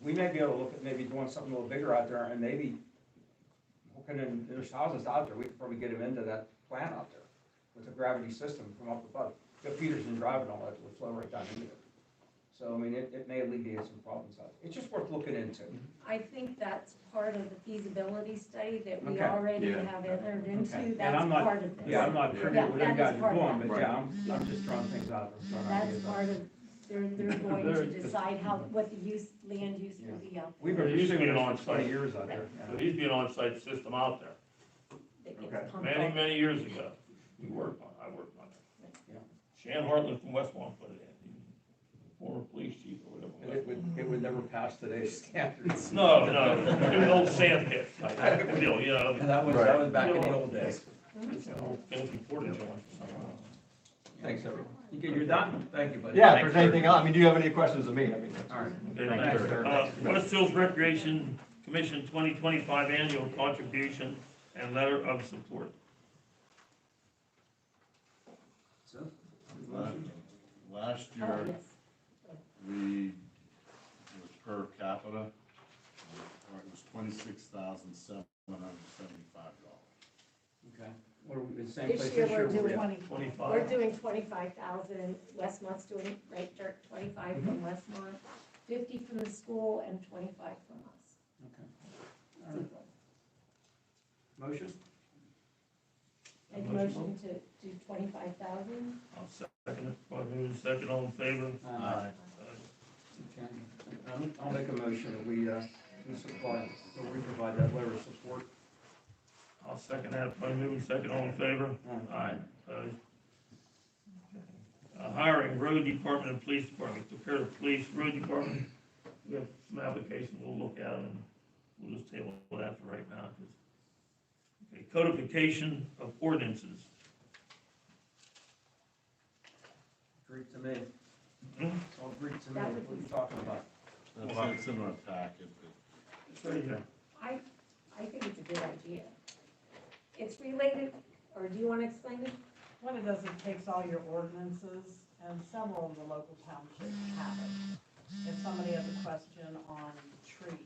L: we may be able to look at maybe doing something a little bigger out there, and maybe hooking in, there's houses out there, we could probably get them into that plant out there with a gravity system from up above. The Peterson Drive and all that would flow right down into it. So, I mean, it may alleviate some problems out there. It's just worth looking into.
C: I think that's part of the feasibility study that we
L: Okay.
C: already
N: Yeah.
C: have entered
L: Okay.
C: into,
L: And
C: that's
L: I'm not-
C: part of this.
L: Yeah, I'm not privy
C: Yeah,
L: to what
C: that
L: you
C: is
L: guys are
C: part of
L: doing,
C: that.
L: but yeah, I'm just throwing things out there. throwing
C: That's
L: ideas out.
C: part of, they're going to decide what the land use will be out
L: We've
C: there.
L: been
G: There used to be
L: pursuing
G: an
L: this for 20
G: on-site.
L: years out there.
G: There
L: yeah.
G: used to be an on-site system out there,
C: that gets
L: Okay.
C: pumped
G: many,
C: out.
G: many years ago. I worked on it.
L: Yeah.
G: Shan Hartland from West Lawn put it in, former police chief or whatever.
L: It would never pass today's standards.
G: No, it was an old sand pit, type deal, you know.
L: And that was back in the old days.
G: It's an old fancy portage on.
N: Thanks, everyone.
L: You're done? Thank you, buddy.
N: Yeah, if there's anything else, I mean, do you have any questions of me? I mean,
L: All right.
G: Okay,
N: Thanks,
G: thanks.
N: sir.
G: West Hills Recreation Commission 2025 annual contribution and letter of support.
L: So,
E: Last
C: Oh,
E: year,
C: yes.
E: we, it was per capita, it was $26,775.
L: okay. What are we, the same
C: This
L: place
C: year
L: this
C: we're
L: year?
C: doing,
G: 25.
C: we're doing 25,000, Westmont's doing, right, Dirk, 25 from Westmont, 50 from the school, and 25 from us.
L: Okay. All right. Motion?
C: Make a motion to do 25,000.
G: I'll second it, probably moving second, all in favor?
L: Aye. Okay. I'll make a motion that we supply, or we provide that letter of support.
G: I'll second that, probably moving second, all in favor? Aye. Opposed? Okay. Hiring road department and police department, took care of the police, road department, we have some applications, we'll look at them, and we'll just table that for right now. Okay, codification of ordinances.
L: Greek to me.
G: Hmm?
L: It's all Greek to me.
C: That
L: What
C: would
L: are you
C: be-
L: talking about?
E: It's in our packet, but
G: It's right here.
C: I think it's a good idea. It's related, or do you want to explain it?
D: What it does, it takes all your ordinances, and several of the local townships have it. If somebody has a question on trees,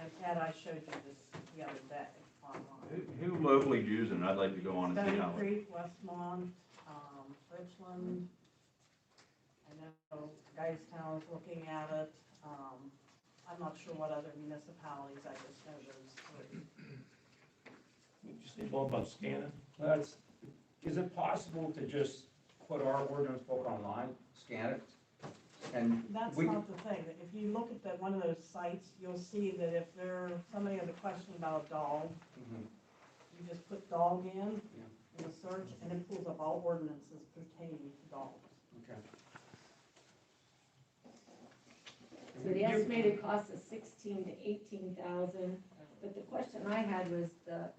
D: and Ed, I showed you this the other day online.
J: Who locally using it? I'd like to go on and see
D: Stony
J: how.
D: Creek, Westmont, Richland, I know Guystown's looking at it. I'm not sure what other municipalities, I just know those three.
G: Did you say more about scanning?
L: Is it possible to just put our ordinance book online, scan it? And
D: That's
L: we,
D: not the thing. If you look at one of those sites, you'll see that if somebody has a question about a dog,
L: Mhm.
D: you just put dog in the search, and it pulls up all ordinances pertaining to dogs.
L: Okay.
C: So the estimated cost is 16 to 18,000, but the question I had was the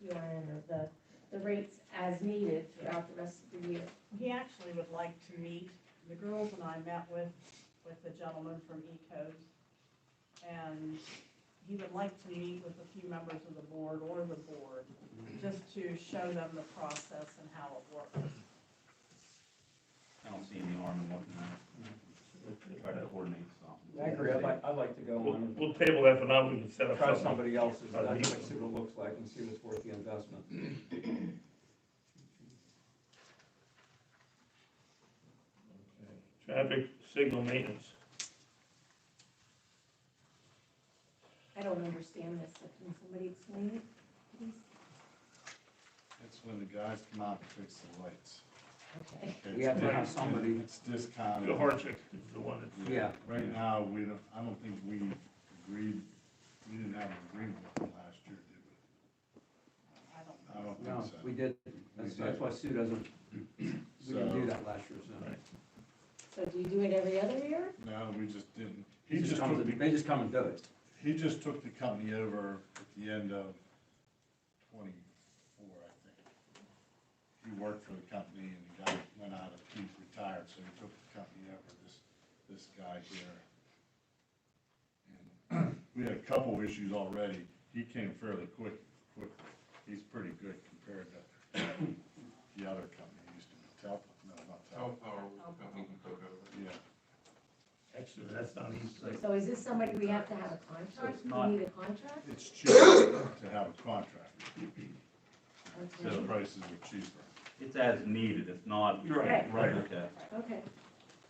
C: URN, or the rates as needed throughout the rest of the year.
D: He actually would like to meet, the girls and I met with the gentleman from E-Codes, and he would like to meet with a few members of the board or the board, just to show them the process and how it works.
J: I don't see any harm in looking at it. Try to coordinate something.
L: I agree, I'd like to go on
G: We'll table that for now, we can set
L: and
G: up
L: try
G: something.
L: somebody else's, but I'd like to see what it looks like and see if it's worth the investment.
G: Traffic signal maintenance.
C: I don't understand this, so can somebody explain it, please?
E: it's when the guys come out to fix the lights.
C: Okay.
L: We have to have somebody,
E: It's this kind
G: The
E: of.
G: hardship is the one that's.
L: yeah.
E: Right now, I don't think we agreed, we didn't have an agreement with them last year, did we? I don't
L: No,
E: think so.
L: we did, that's why Sue doesn't, we didn't do that last year, so.
C: So do you do it every other year?
E: No, we just didn't.
L: They just come and do it.
E: He just took the company over at the end of 24, I think. He worked for the company and he went out of, he's retired, so he took the company over, this guy here. And we had a couple issues already. He came fairly quickly. He's pretty good compared to the other company. He used to be
G: Power company he took over.
E: Yeah.
G: Actually, that's not easy.
C: So is this somebody we have to have a contract?
J: It's not-
C: We need a contract?
E: It's cheaper to have a contract. The
C: Okay.
E: prices are cheaper.
J: It's as needed, it's not.
G: You're right, right.
J: Okay.
C: Okay.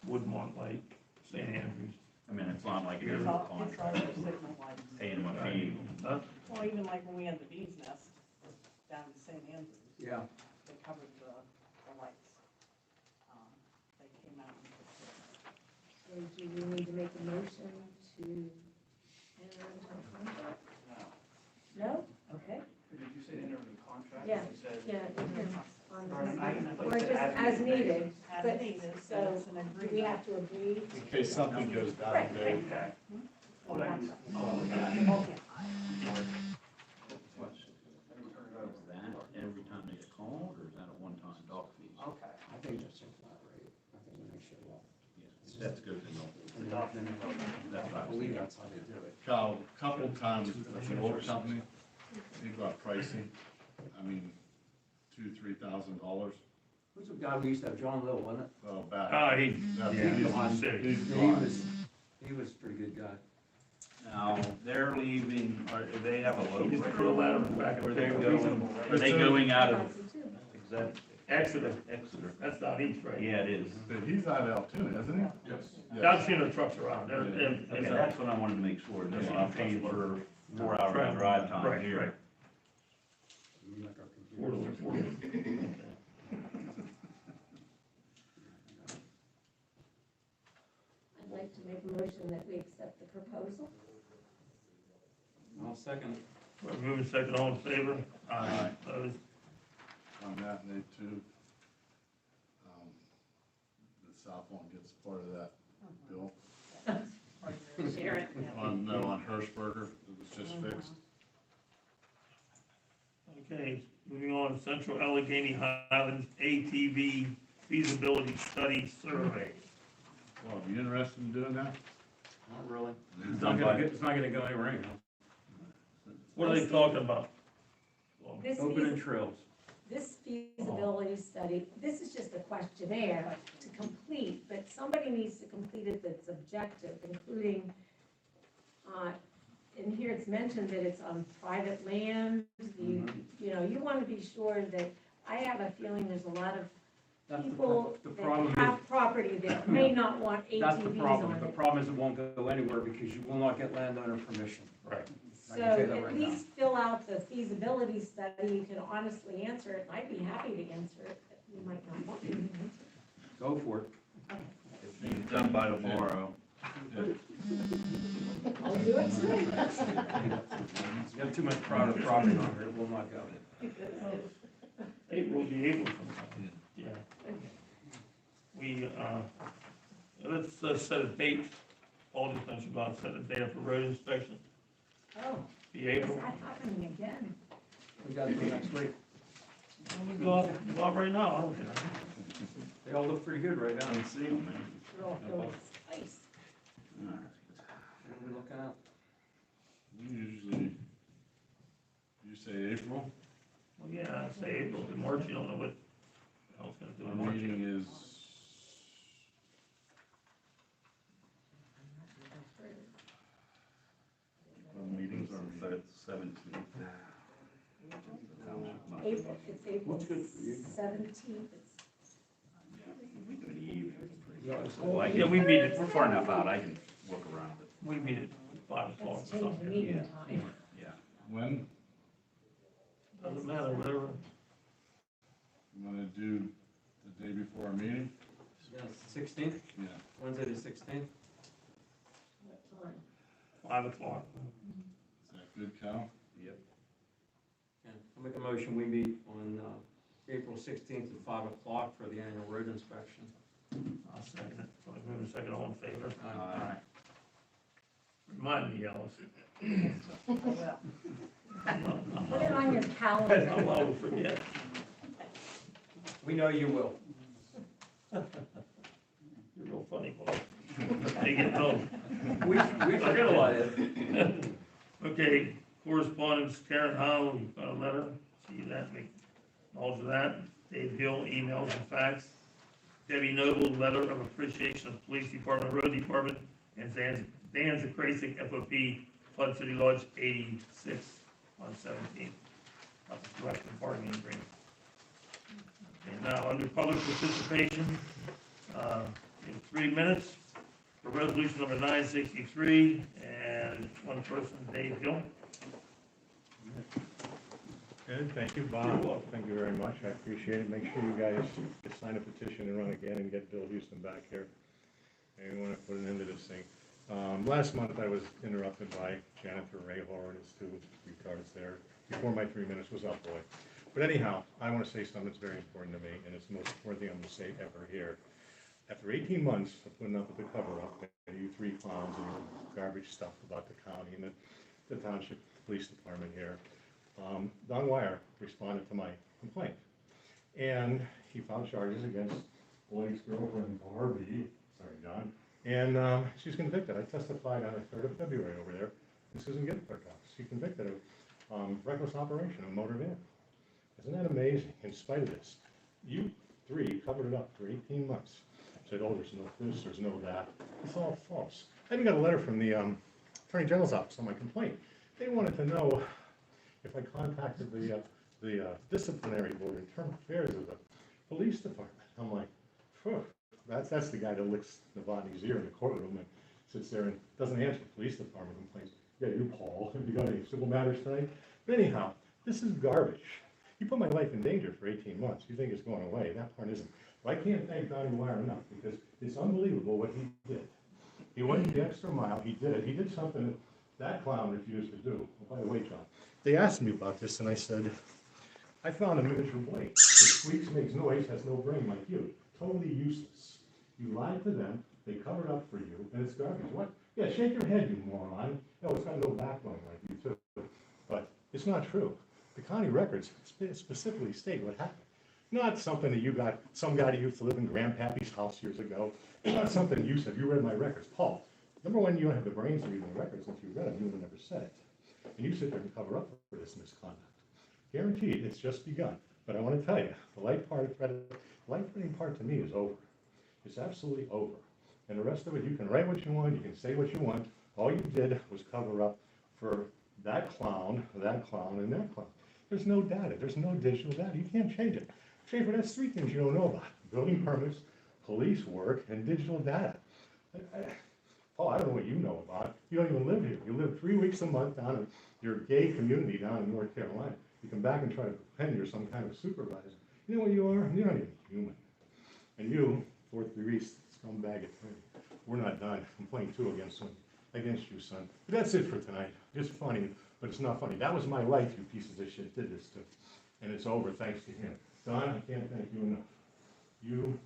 G: Woodmont Lake, St. Andrews.
J: I mean, it's not like
D: It's
J: a
D: all
J: contract,
D: for signal lights.
J: paying them a fee.
G: Huh?
D: Well, even like when we had the bee's nest down in St. Andrews,
L: Yeah.
D: they covered the lights. They came out and fixed it.
C: So do we need to make a motion to enter into a contract? No? Okay.
K: Did you say enter the contract?
C: Yeah,
K: You said-
C: yeah, it is on
K: Or an item,
C: or
K: like you
C: just
K: said,
C: as needed.
D: As
C: But-
D: needed, so
C: So
D: it's an
C: do
D: agreement.
C: we have to agree?
E: In case something goes down,
C: Right,
E: they,
C: right.
K: Okay.
C: Okay.
J: Is that every time they get called, or is that a one-time dock fee?
L: Okay. I think that's a flat rate. I think when they show up.
J: Yeah, that's good to know.
L: And then I believe that's how they do it.
E: Kyle, a couple of times with the old company, they got pricey. I mean, $2,000-3,000.
L: Who's the guy we used to have, John Little, wasn't it?
E: Well, back.
G: Ah, he,
E: Yeah,
G: yeah,
E: he's-
G: he's sick.
E: he's
L: He
E: gone.
L: was a pretty good guy.
J: Now, they're leaving, or they have a
G: He's
J: local,
G: through the ladder back.
J: or they're going, are they going out of,
C: Proxy too.
J: is that
G: Exeter,
J: Exeter?
G: that's not east, right?
J: Yeah, it is.
E: But he's out of Altoona, isn't he?
G: Yeah, I've seen the trucks around there,
J: Okay, that's what I wanted to make sure, that I'm paying for 4 hours of drive time
G: Right,
J: here.
G: right.
L: We like our computers.
C: I'd like to make a motion that we accept the proposal.
L: I'll second it.
G: We're moving second, all in favor?
E: Aye.
G: Opposed?
E: On that, and they too. The South one gets part of that bill.
C: Share it.
E: On Hirschberger, it was just fixed.
G: Okay, moving on, Central Allegheny Highlands ATV feasibility study survey.
E: Well, are you interested in doing that?
L: Not really.
J: It's done by-
L: It's not gonna go anywhere anyhow.
G: What are they talking about?
C: This
L: Opening
C: is,
L: trails.
C: this feasibility study, this is just a questionnaire to complete, but somebody needs to complete it that's objective, including, in here it's mentioned that it's on private land. You know, you want to be sure that, I have a feeling there's a lot of
L: That's
C: people
L: the problem
C: that
L: is,
C: have property that may not want
L: that's the
C: ATVs
L: problem.
C: on
L: The
C: it.
L: problem is it won't go anywhere because you will not get landowner permission.
G: Right.
L: I
C: So
L: can say that
C: at
L: right now.
C: least fill out the feasibility study, you can honestly answer it, and I'd be happy to answer it, but you might not want me to answer it.
L: Go for it.
J: It's being done by tomorrow.
C: I'll do it soon.
L: You have too much private property on here, it will not go.
G: April, the April sometime. Yeah. We, let's set a date, all the things about set a date for road inspection,
C: Oh,
G: the
C: is
G: April.
C: that happening again?
L: We got to do next week.
G: Go out right now, I don't care.
L: They all look pretty good right now.
J: Let's see, man.
C: They're all filled with spice.
L: What are we looking at?
E: We usually, you say April,
G: Well, yeah, I say April to March, you don't know what the hell's gonna do
E: our
G: in March.
E: meeting is, our meetings are,
J: But it's 17th.
C: April, it's April
L: What's good for you?
C: 17th,
G: Yeah, we meet at,
J: We're far enough out, I can work around it.
G: we meet at 5 o'clock
C: let's
G: or
C: change the
G: something.
C: meeting
J: Yeah.
C: time.
J: Yeah.
E: when,
G: Doesn't matter, whatever.
E: you wanna do the Day before our meeting?
L: Yes, 16th,
E: Yeah.
L: Wednesday the 16th.
C: What time?
G: 5 o'clock.
E: Is that good, Cal?
M: Yep.
L: Yeah, I'll make a motion, we meet on April 16th at 5 o'clock for the annual road inspection.
G: I'll second it. So I move a second, all in favor?
L: Aye.
G: Remind me, Alice.
C: Put it on your
G: I'm
C: calendar.
G: liable to forget.
L: We know you will.
G: You're real funny, boy. They get home.
L: We forget a lot of it.
G: Okay, correspondence, Karen Howe, you got a letter, see that, make knowledge of that. Dave Hill, emails and fax. Debbie Noble, letter of appreciation of Police Department, Road Department, and Dan Zakrasik, FOP, Flood City Lodge 86 on 17th. That's the collective bargaining agreement. And now, under public participation, we have 3 minutes for resolution number 963, and one person, Dave Hill.
O: Good, thank you, Bob.
G: You're welcome.
O: Thank you very much, I appreciate it. Make sure you guys sign a petition and run again and get Bill Houston back here. And we want to put an end to this thing. Last month, I was interrupted by Janitor Rahor and his 2 retards there, before my 3 minutes was up, boy. But anyhow, I want to say something that's very important to me, and it's the most important thing I'm going to say ever here. After 18 months of putting up with the cover-up, and you 3 clowns and your garbage stuff about the county and the Township Police Department here, Don Wire responded to my complaint. And he filed charges against Blake's girlfriend, Barbie, sorry, Don, and she's convicted. I testified on the 3rd of February over there in Susan Gifford house. She convicted of reckless operation of a motor vehicle. Isn't that amazing? In spite of this, you 3 covered it up for 18 months. Said, oh, there's no this, there's no that. It's all false. I even got a letter from the Attorney General's office on my complaint. They wanted to know if I contacted the disciplinary board in internal affairs of the police department. I'm like, phew, that's the guy that licks Novotny's ear in the courtroom and sits there and doesn't answer police department complaints. Yeah, you, Paul, have you got any civil matters tonight? But anyhow, this is garbage. You put my life in danger for 18 months. You think it's going away. That part isn't. But I can't thank Donnie Wire enough because it's unbelievable what he did. He went the extra mile. He did it. He did something that clown refused to do. Oh, by the way, John, they asked me about this, and I said, I found a miniature Blake. It squeaks, makes noise, has no brain like you. Totally useless. You lied to them. They covered up for you, and it's garbage. What? Yeah, shake your head, you moron. No, it's got no backbone like you, too. But it's not true. The county records specifically state what happened. Not something that you got, some guy that used to live in Grandpappy's house years ago. It's not something you said. You read my records. Paul, number one, you don't have the brains to read my records. If you read them, you would have never said it. And you sit there and cover up for this misconduct. Guaranteed, it's just begun. But I want to tell you, the life-threatening part to me is over. It's absolutely over. And the rest of it, you can write what you want, you can say what you want. All you did was cover up for that clown, and that clown. There's no data. There's no digital data. You can't change it. Schaefer, that's 3 things you don't know about. Building permits, police work, and digital data. Paul, I don't know what you know about. You don't even live here. You live 3 weeks a month down in your gay community down in North Carolina. You come back and try to pretend you're some kind of supervisor. You know what you are? You're not even human. And you, 4th degree scumbag attorney, we're not done. Complaint 2 against you, son. But that's it for tonight. It's funny, but it's not funny. That was my life, you pieces of shit did this to. And it's over thanks to him. Don, I can't thank you enough. You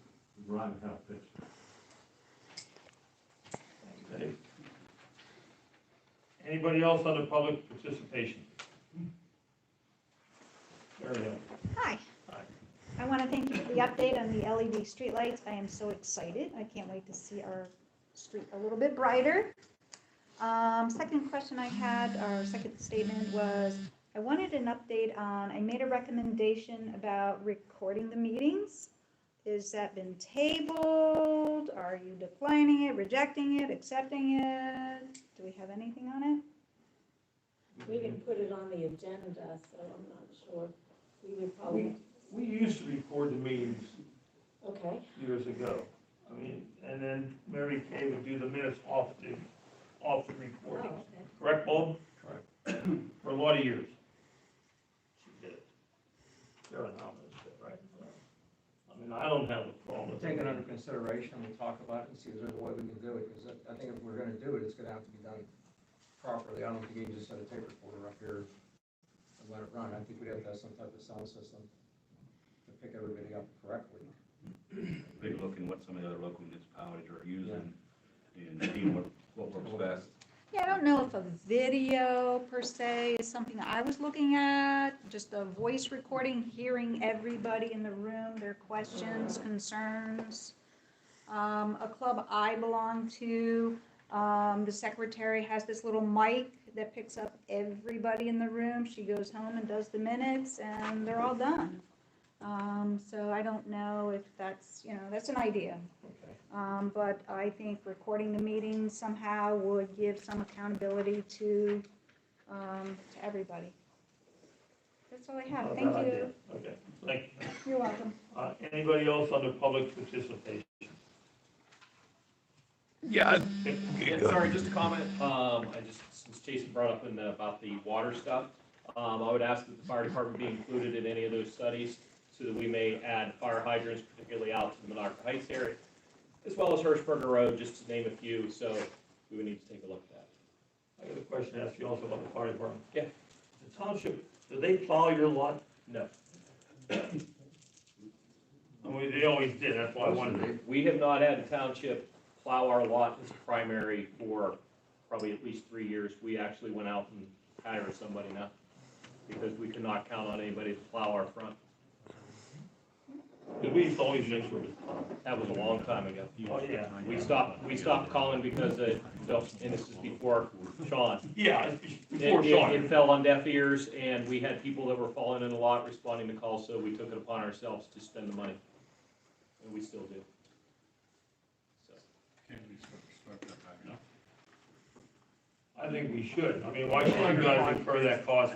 O: rotten hell, bitch.
G: Thank you, Dave. Anybody else under public participation? There we go.
P: Hi.
G: Hi.
P: I want to thank you for the update on the LED streetlights. I am so excited. I can't wait to see our street a little bit brighter. Second question I had, or second statement was, I wanted an update on, I made a recommendation about recording the meetings. Has that been tabled? Are you declining it, rejecting it, accepting it? Do we have anything on it?
C: We can put it on the agenda, so I'm not sure. We would probably.
G: We used to record the meetings
C: Okay.
G: years ago. I mean, and then Mary Kay would do the minutes off the recordings.
C: Oh, okay.
G: Correct, Bob? Correct. For a lot of years. She did it. Sarah Nauman did it, right? I mean, I don't have a problem with
L: Take it
G: it.
L: under consideration, we'll talk about it and see if there's a way we can do it, because I think if we're gonna do it, it's gonna have to be done properly. I don't think you can just set a tape recorder up here and let it run. I think we'd have to have some type of sound system to pick everybody up correctly.
J: Maybe looking what some of the other local municipalities are using and seeing what works best.
P: Yeah, I don't know if a video per se is something I was looking at, just a voice recording, hearing everybody in the room, their questions, concerns. A club I belong to, the secretary has this little mic that picks up everybody in the room. She goes home and does the minutes and they're all done. So I don't know if that's, that's an idea. But I think recording the meeting somehow would give some accountability to everybody. That's all I have.
G: Not a
P: Thank
G: bad
P: you.
G: idea. Okay, thank you.
P: You're welcome.
G: Anybody else under public participation?
A: Yeah.
F: Yeah, sorry, just a comment. Since Jason brought up about the water stuff, I would ask that the fire department be included in any of those studies so that we may add fire hydrants, particularly out to the Monarch Heights area, as well as Hirschberger Road, just to name a few. So we would need to take a look at that.
G: I got a question to ask you also about the fire department.
F: Yeah.
G: The township, do they plow your lot?
F: No.
G: I mean, they always did, that's why I wondered.
F: We have not had the township plow our lot as a primary for probably at least 3 years. We actually went out and hired somebody now because we could not count on anybody to plow our front.
G: Because we used to always make sure.
F: That was a long time ago.
G: Oh, yeah.
F: We stopped calling because and this is before Sean.
G: Yeah, before Sean.
F: It fell on deaf ears, and we had people that were falling in a lot responding to calls, so we took it upon ourselves to spend the money, and we still do. So.
E: Can't we start that back up?
G: I think we should. I mean, why should you guys incur that cost?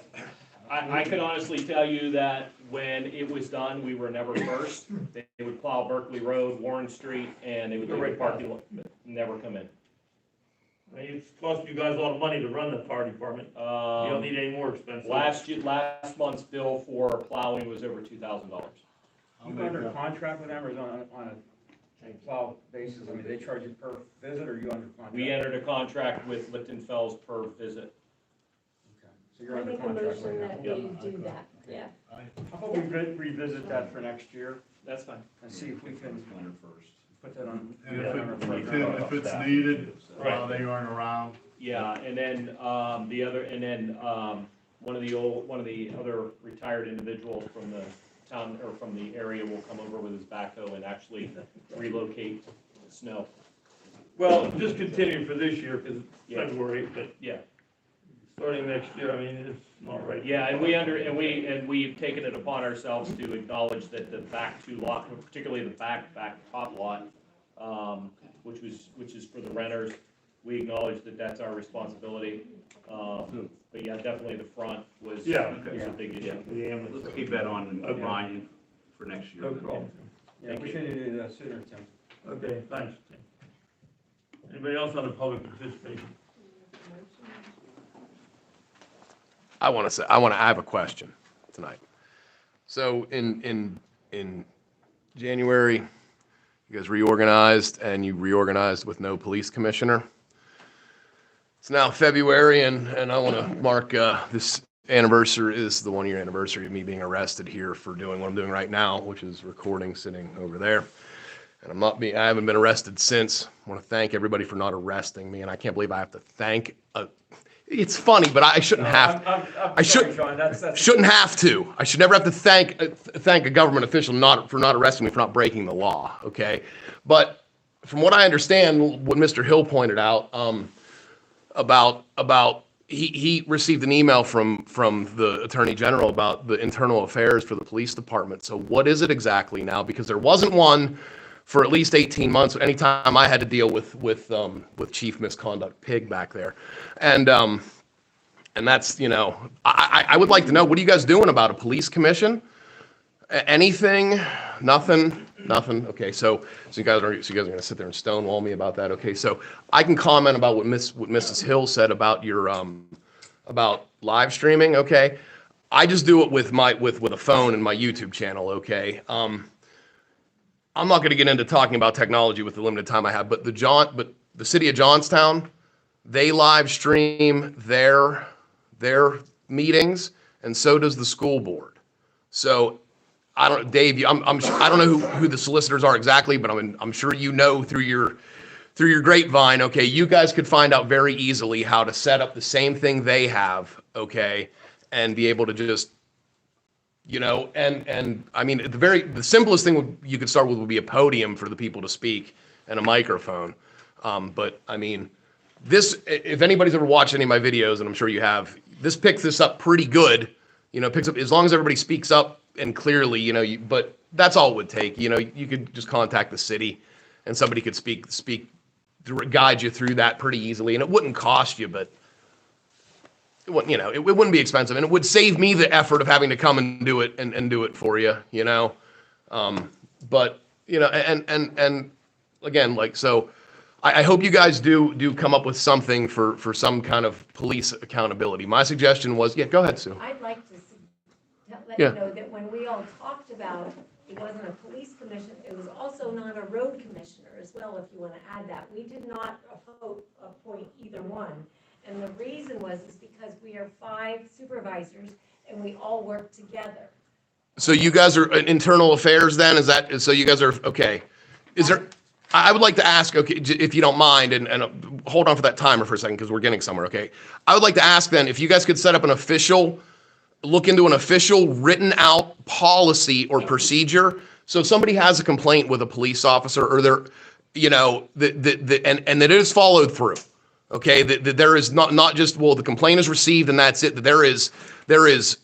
F: I could honestly tell you that when it was done, we were never first. They would plow Berkeley Road, Warren Street, and they would leave the parking lot, never come in.
G: I mean, it's cost you guys a lot of money to run the fire department. You don't need any more expensive.
F: Last month's bill for plowing was over $2,000.
L: You go under contract with them or is it on a plow basis? I mean, they charge you per visit or are you under contract?
F: We entered a contract with Lichtenfels per visit.
L: So you're
C: I
L: under
C: make a
L: contract
C: motion
L: right
C: that
L: now.
C: we do that, yeah.
L: How about we revisit that for next year
F: That's fine.
L: and see if we can
J: First.
L: put that on.
E: And
L: on
E: if it's needed, while they aren't around.
F: Yeah, and then, one of the other retired individuals from the town, or from the area will come over with his backhoe and actually relocate the snow.
G: Well, just continue for this year, because it's
F: Yeah.
G: February, but
F: Yeah,
G: starting next year, I mean, it's not right.
F: yeah, and we've taken it upon ourselves to acknowledge that the back two lot, particularly the back top lot, which is for the renters, we acknowledge that that's our responsibility. But yeah, definitely the front was
G: Yeah.
F: a big issue.
J: Let's keep that on mind for next year.
G: No problem.
L: Yeah, we should do that sooner, Tim.
G: Okay, thanks. Anybody else on the public participation?
A: I have a question tonight. So in January, you guys reorganized and you reorganized with no police commissioner. It's now February and I want to mark this anniversary is the 1-year anniversary of me being arrested here for doing what I'm doing right now, which is recording sitting over there. And I haven't been arrested since. I want to thank everybody for not arresting me, and I can't believe I have to thank it's funny, but I shouldn't have. Shouldn't have to. I should never have to thank a government official for not arresting me for not breaking the law. Okay, but from what I understand, what Mr. Hill pointed out about he received an email from the Attorney General about the internal affairs for the police department. So what is it exactly now? Because there wasn't one for at least 18 months. Anytime I had to deal with Chief Misconduct Pig back there, and that's I would like to know, what are you guys doing about a police commission? Anything? Nothing. Okay, so you guys are going to sit there and stonewall me about that. Okay, so I can comment about what Mrs. Hill said about your about live streaming. Okay, I just do it with a phone and my YouTube channel. Okay. I'm not going to get into talking about technology with the limited time I have, but the city of Johnstown, they live stream their meetings, and so does the school board. So I don't, Dave, I don't know who the solicitors are exactly, but I'm sure you know through your grapevine. Okay, you guys could find out very easily how to set up the same thing they have. Okay, and be able to just, and I mean, the simplest thing you could start with would be a podium for the people to speak and a microphone. But I mean, if anybody's ever watched any of my videos, and I'm sure you have, this picks this up pretty good. Picks up as long as everybody speaks up and clearly. But that's all it would take. You could just contact the city, and somebody could guide you through that pretty easily, and it wouldn't cost you, but it wouldn't be expensive, and it would save me the effort of having to come and do it and do it for you. But and again, like, so I hope you guys do come up with something for some kind of police accountability. My suggestion was, yeah, go ahead, Sue.
C: I'd like to let
A: Yeah.
C: you know that when we all talked about, it wasn't a police commission, it was also not a road commissioner as well, if you want to add that. We did not appoint either one. And the reason is because we are 5 supervisors and we all work together.
A: So you guys are internal affairs then? So you guys are, okay. I would like to ask, okay, if you don't mind, and hold on for that timer for a second because we're getting somewhere, okay? I would like to ask then, if you guys could set up look into an official written out policy or procedure. So if somebody has a complaint with a police officer, or and that it is followed through. Okay, that there is not just, well, the complaint is received and that's it. That there is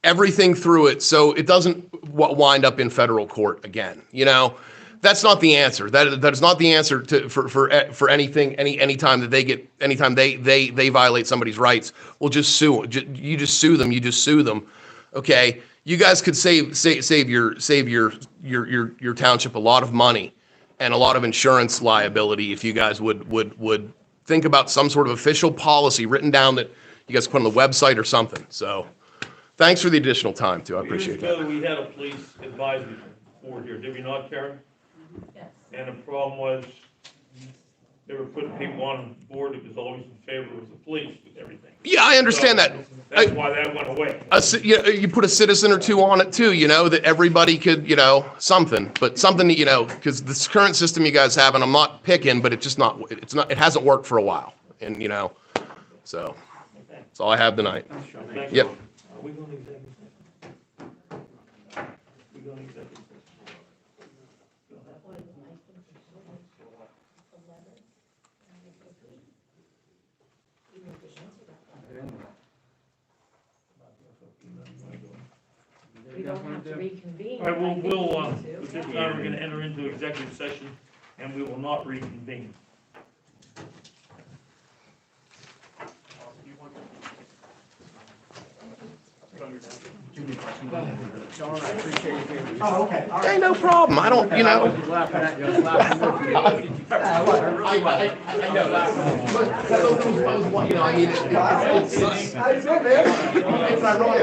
A: everything through it, so it doesn't wind up in federal court again. That's not the answer. That is not the answer for anything. Anytime they violate somebody's rights, well, just sue. You just sue them. You just sue them. Okay, you guys could save your township a lot of money and a lot of insurance liability if you guys would think about some sort of official policy written down that you guys put on the website or something. So thanks for the additional time too. I appreciate that.
G: Years ago, we had a police advisory board here, did we not, Karen?
C: Yes.
G: And the problem was, they were putting people on board that was always in favor of the police with everything.
A: Yeah, I understand that.
G: That's why that went away.
A: You put a citizen or two on it too, that everybody could, something, because this current system you guys have, and I'm not picking, but it hasn't worked for a while, and so that's all I have tonight. Yep.
G: Are we going to executive session? We going to executive session?
C: We don't have to reconvene.
G: All right,
C: I think we need to.
G: at this time, we're going to enter into executive session, and we will not reconvene.
H: John, I appreciate you being.
N: Oh, okay. All right.
A: Hey, no problem. I don't,
H: I was laughing at you, I was laughing with you.
A: I know that. It's ironic.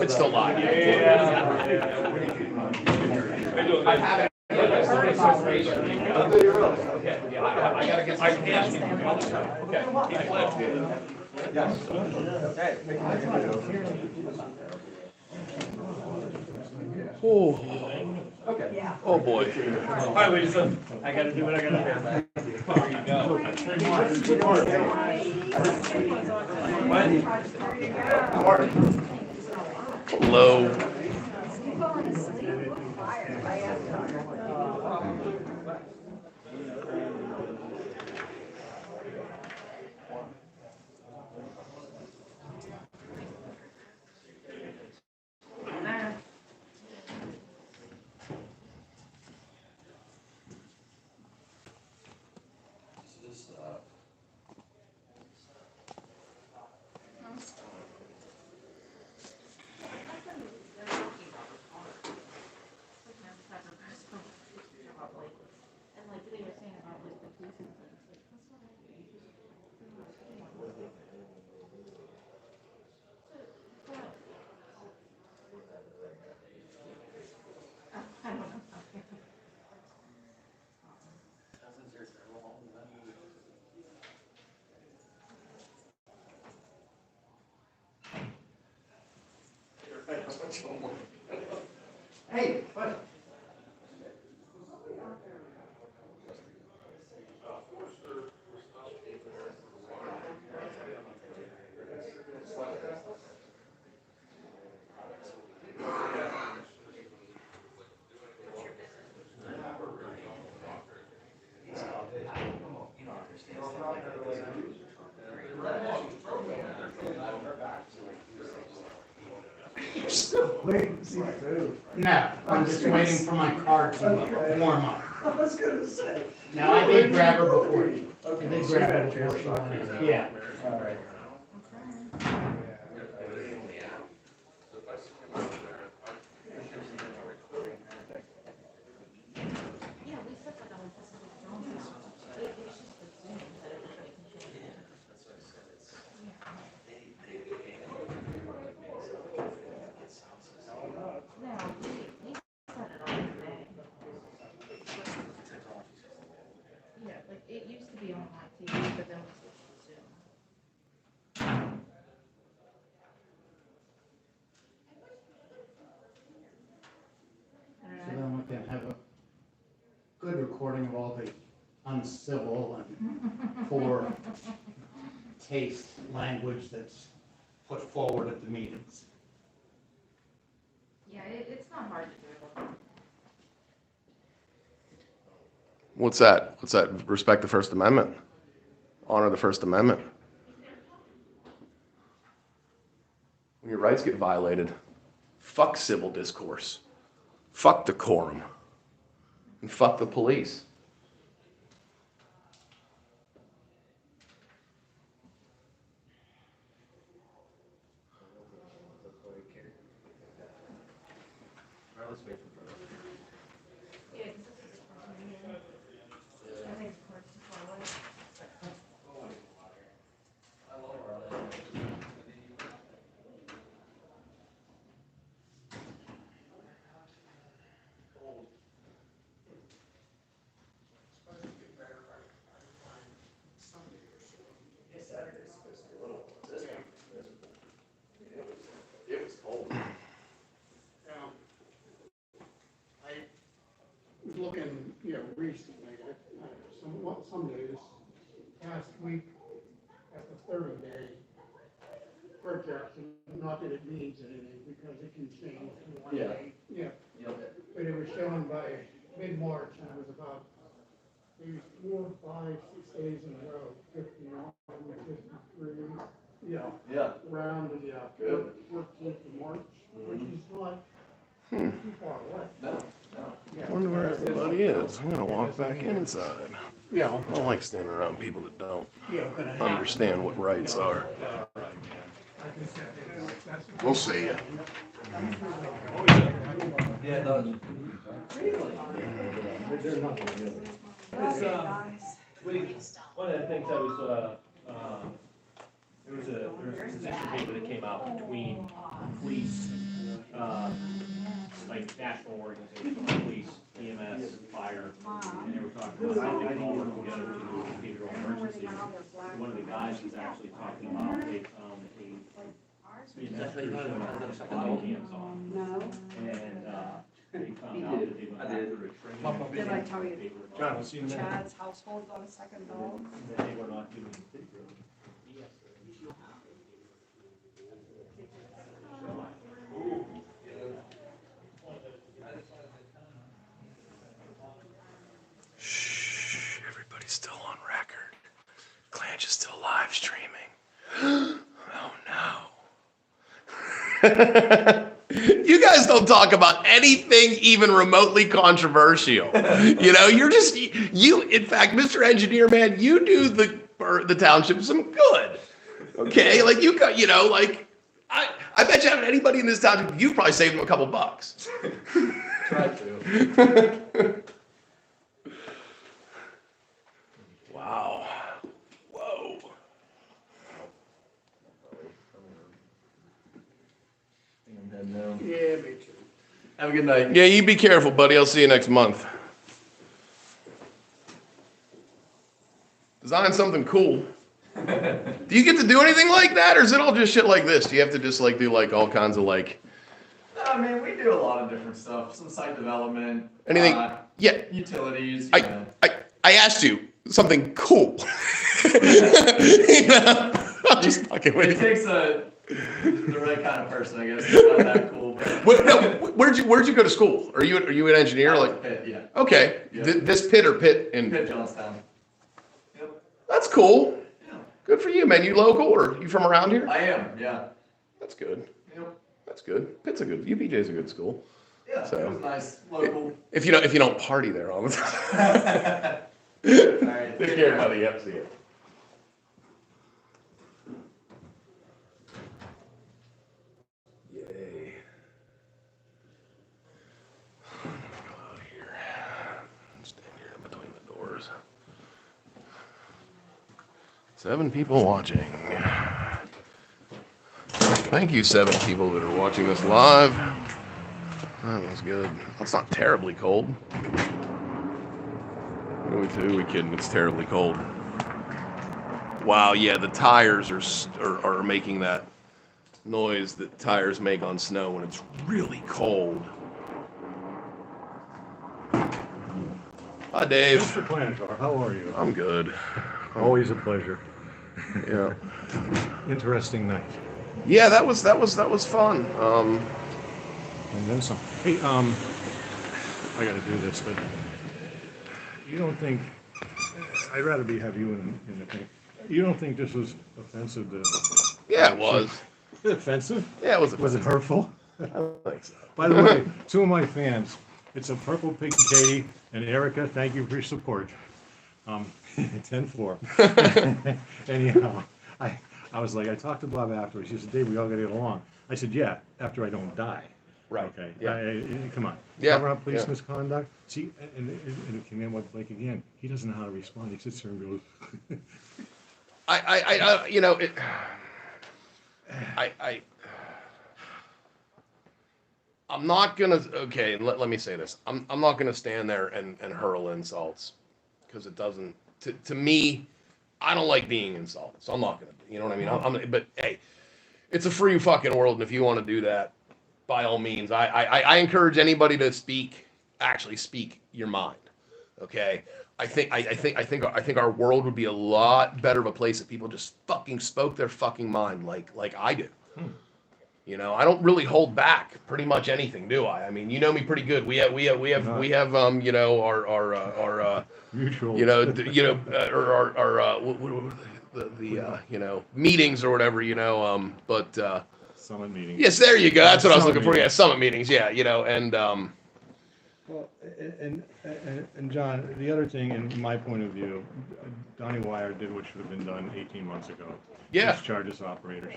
A: It's still live. I have it. I gotta get. I can ask you. Okay.
N: Yes.
A: Oh.
N: Okay.
C: Yeah.
A: Oh boy.
G: All right, ladies and gentlemen, I got to do what I got to do.
A: Low.
L: Hey, buddy.
B: Waiting to see the food.
L: No, I'm just waiting for my car to warm up.
B: I was gonna say.
L: Now, I did grab her before you. I did grab her before she went in. Yeah. All right.
Q: Yeah, like, it used to be on my TV, but then we switched to Zoom.
L: So then we can have a good recording of all the uncivil and poor taste language that's put forward at the meetings.
Q: Yeah, it's not hard to do.
A: What's that? What's that? Respect the First Amendment. Honor the First Amendment. When your rights get violated, fuck civil discourse. Fuck decorum. And fuck the police. It was cold.
B: I was looking, recently, some days, past week, at the third day, forecasting, not that it means anything, because it can change from one day. Yeah. But it was shown by mid-March, and it was about maybe 4, 5, 6 days in a row, 51, 53. Yeah. Around the 14th of March, which is not too far away. No.
A: I wonder where everybody is. I'm gonna walk back inside.
B: Yeah.
A: I don't like standing around people that don't understand what rights are. We'll see you.
M: Yeah, it does.
F: One of the things I was, there was a position paper that came out between police, like national organizations, police, EMS, fire, and they were talking about how they can all work together to do behavioral emergencies. One of the guys was actually talking about they found body cams on.
D: No.
F: And, they found out that they went after a training.
D: Did I tell you?
O: John, I'll see you in a minute.
D: Chad's household got a second dog.
F: That they were not doing video.
A: Shh, everybody's still on record. Klanch is still live streaming. Oh no. You guys don't talk about anything even remotely controversial. You're just, in fact, Mr. Engineer Man, you do the township some good. Okay, like you got, I bet you out of anybody in this township, you've probably saved them a couple bucks.
I: Try to.
A: Wow. Whoa.
B: Yeah, me too.
I: Have a good night.
A: Yeah, you be careful, buddy. I'll see you next month. Design something cool. Do you get to do anything like that, or is it all just shit like this? Do you have to just do all kinds of
I: I mean, we do a lot of different stuff, some site development.
A: Anything? Yeah.
I: Utilities,
A: I asked you something cool. You know? I'm just fucking with
I: It
A: you.
I: takes the right kind of person, I guess. It's not that cool, but.
A: No, where'd you go to school? Are you an engineer? Like,
I: Pitt, yeah.
A: okay,
I: Yep.
A: This Pitt or Pitt in?
I: Pitt, Johnstown. Yep.
A: That's cool.
I: Yeah.
A: Good for you, man. You local or you from around here?
I: I am, yeah.
A: That's good.
I: Yep.
A: That's good. Pitt's a good. UPJ's a good school.
I: Yeah,
A: So,
I: it was nice, local.
A: If you don't party there all the time.
I: All right.
A: Take care, buddy. Yep. See you. Yay. Go out here. Stand here in between the doors. 7 people watching. Thank you, 7 people that are watching this live. That was good. It's not terribly cold. Who are we kidding? It's terribly cold. Wow, yeah, the tires are making that noise that tires make on snow when it's really cold. Hi, Dave.
O: Mr. Klanch, how are you?
A: I'm good.
O: Always a pleasure.
A: Yeah.
O: Interesting night.
A: Yeah, that was fun.
O: And then some. Hey, I got to do this, but you don't think? I'd rather have you in the thing. You don't think this was offensive to?
A: Yeah, it was.
O: Offensive?
A: Yeah, it was.
O: Was it hurtful?
A: I don't think so.
O: By the way, 2 of my fans, it's a Purple Pig Katie and Erica. Thank you for your support. 10-4. Anyhow, I was like, I talked to Bob afterwards. He said, Dave, we all got to get along. I said, yeah, after I don't die.
A: Right.
O: Okay.
A: Yeah.
O: Come on.
A: Yeah.
O: Cover up police
A: Yeah.
O: misconduct. See, and it came in with Blake again. He doesn't know how to respond. He sits there and goes.
A: I you know, it. I'm not gonna. Okay, let me say this. I'm not gonna stand there and hurl insults, because it doesn't. To me, I don't like being insulted, so I'm not gonna. You know what I mean? But hey, it's a free fucking world, and if you want to do that, by all means, I encourage anybody to actually speak your mind. Okay, I think our world would be a lot better of a place if people just fucking spoke their fucking mind like I do. You know, I don't really hold back pretty much anything, do I? I mean, you know me pretty good. We have you know, our
O: mutual,
A: you know, or our you know, meetings or whatever, you know, but
O: summit meetings.
A: Yes, there you go. That's what I was looking for.
O: Meetings.
A: Yeah, summit meetings. Yeah, you know, and
O: Well, and John, the other thing, in my point of view, Donnie Wire did what should have been done 18 months ago.
A: Yeah.
O: Discharge this operator.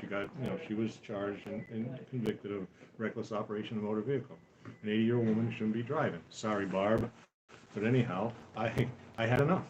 O: She was charged and convicted of reckless operation of a motor vehicle. An 80-year-old woman shouldn't be driving. Sorry, Barb. But anyhow, I had enough.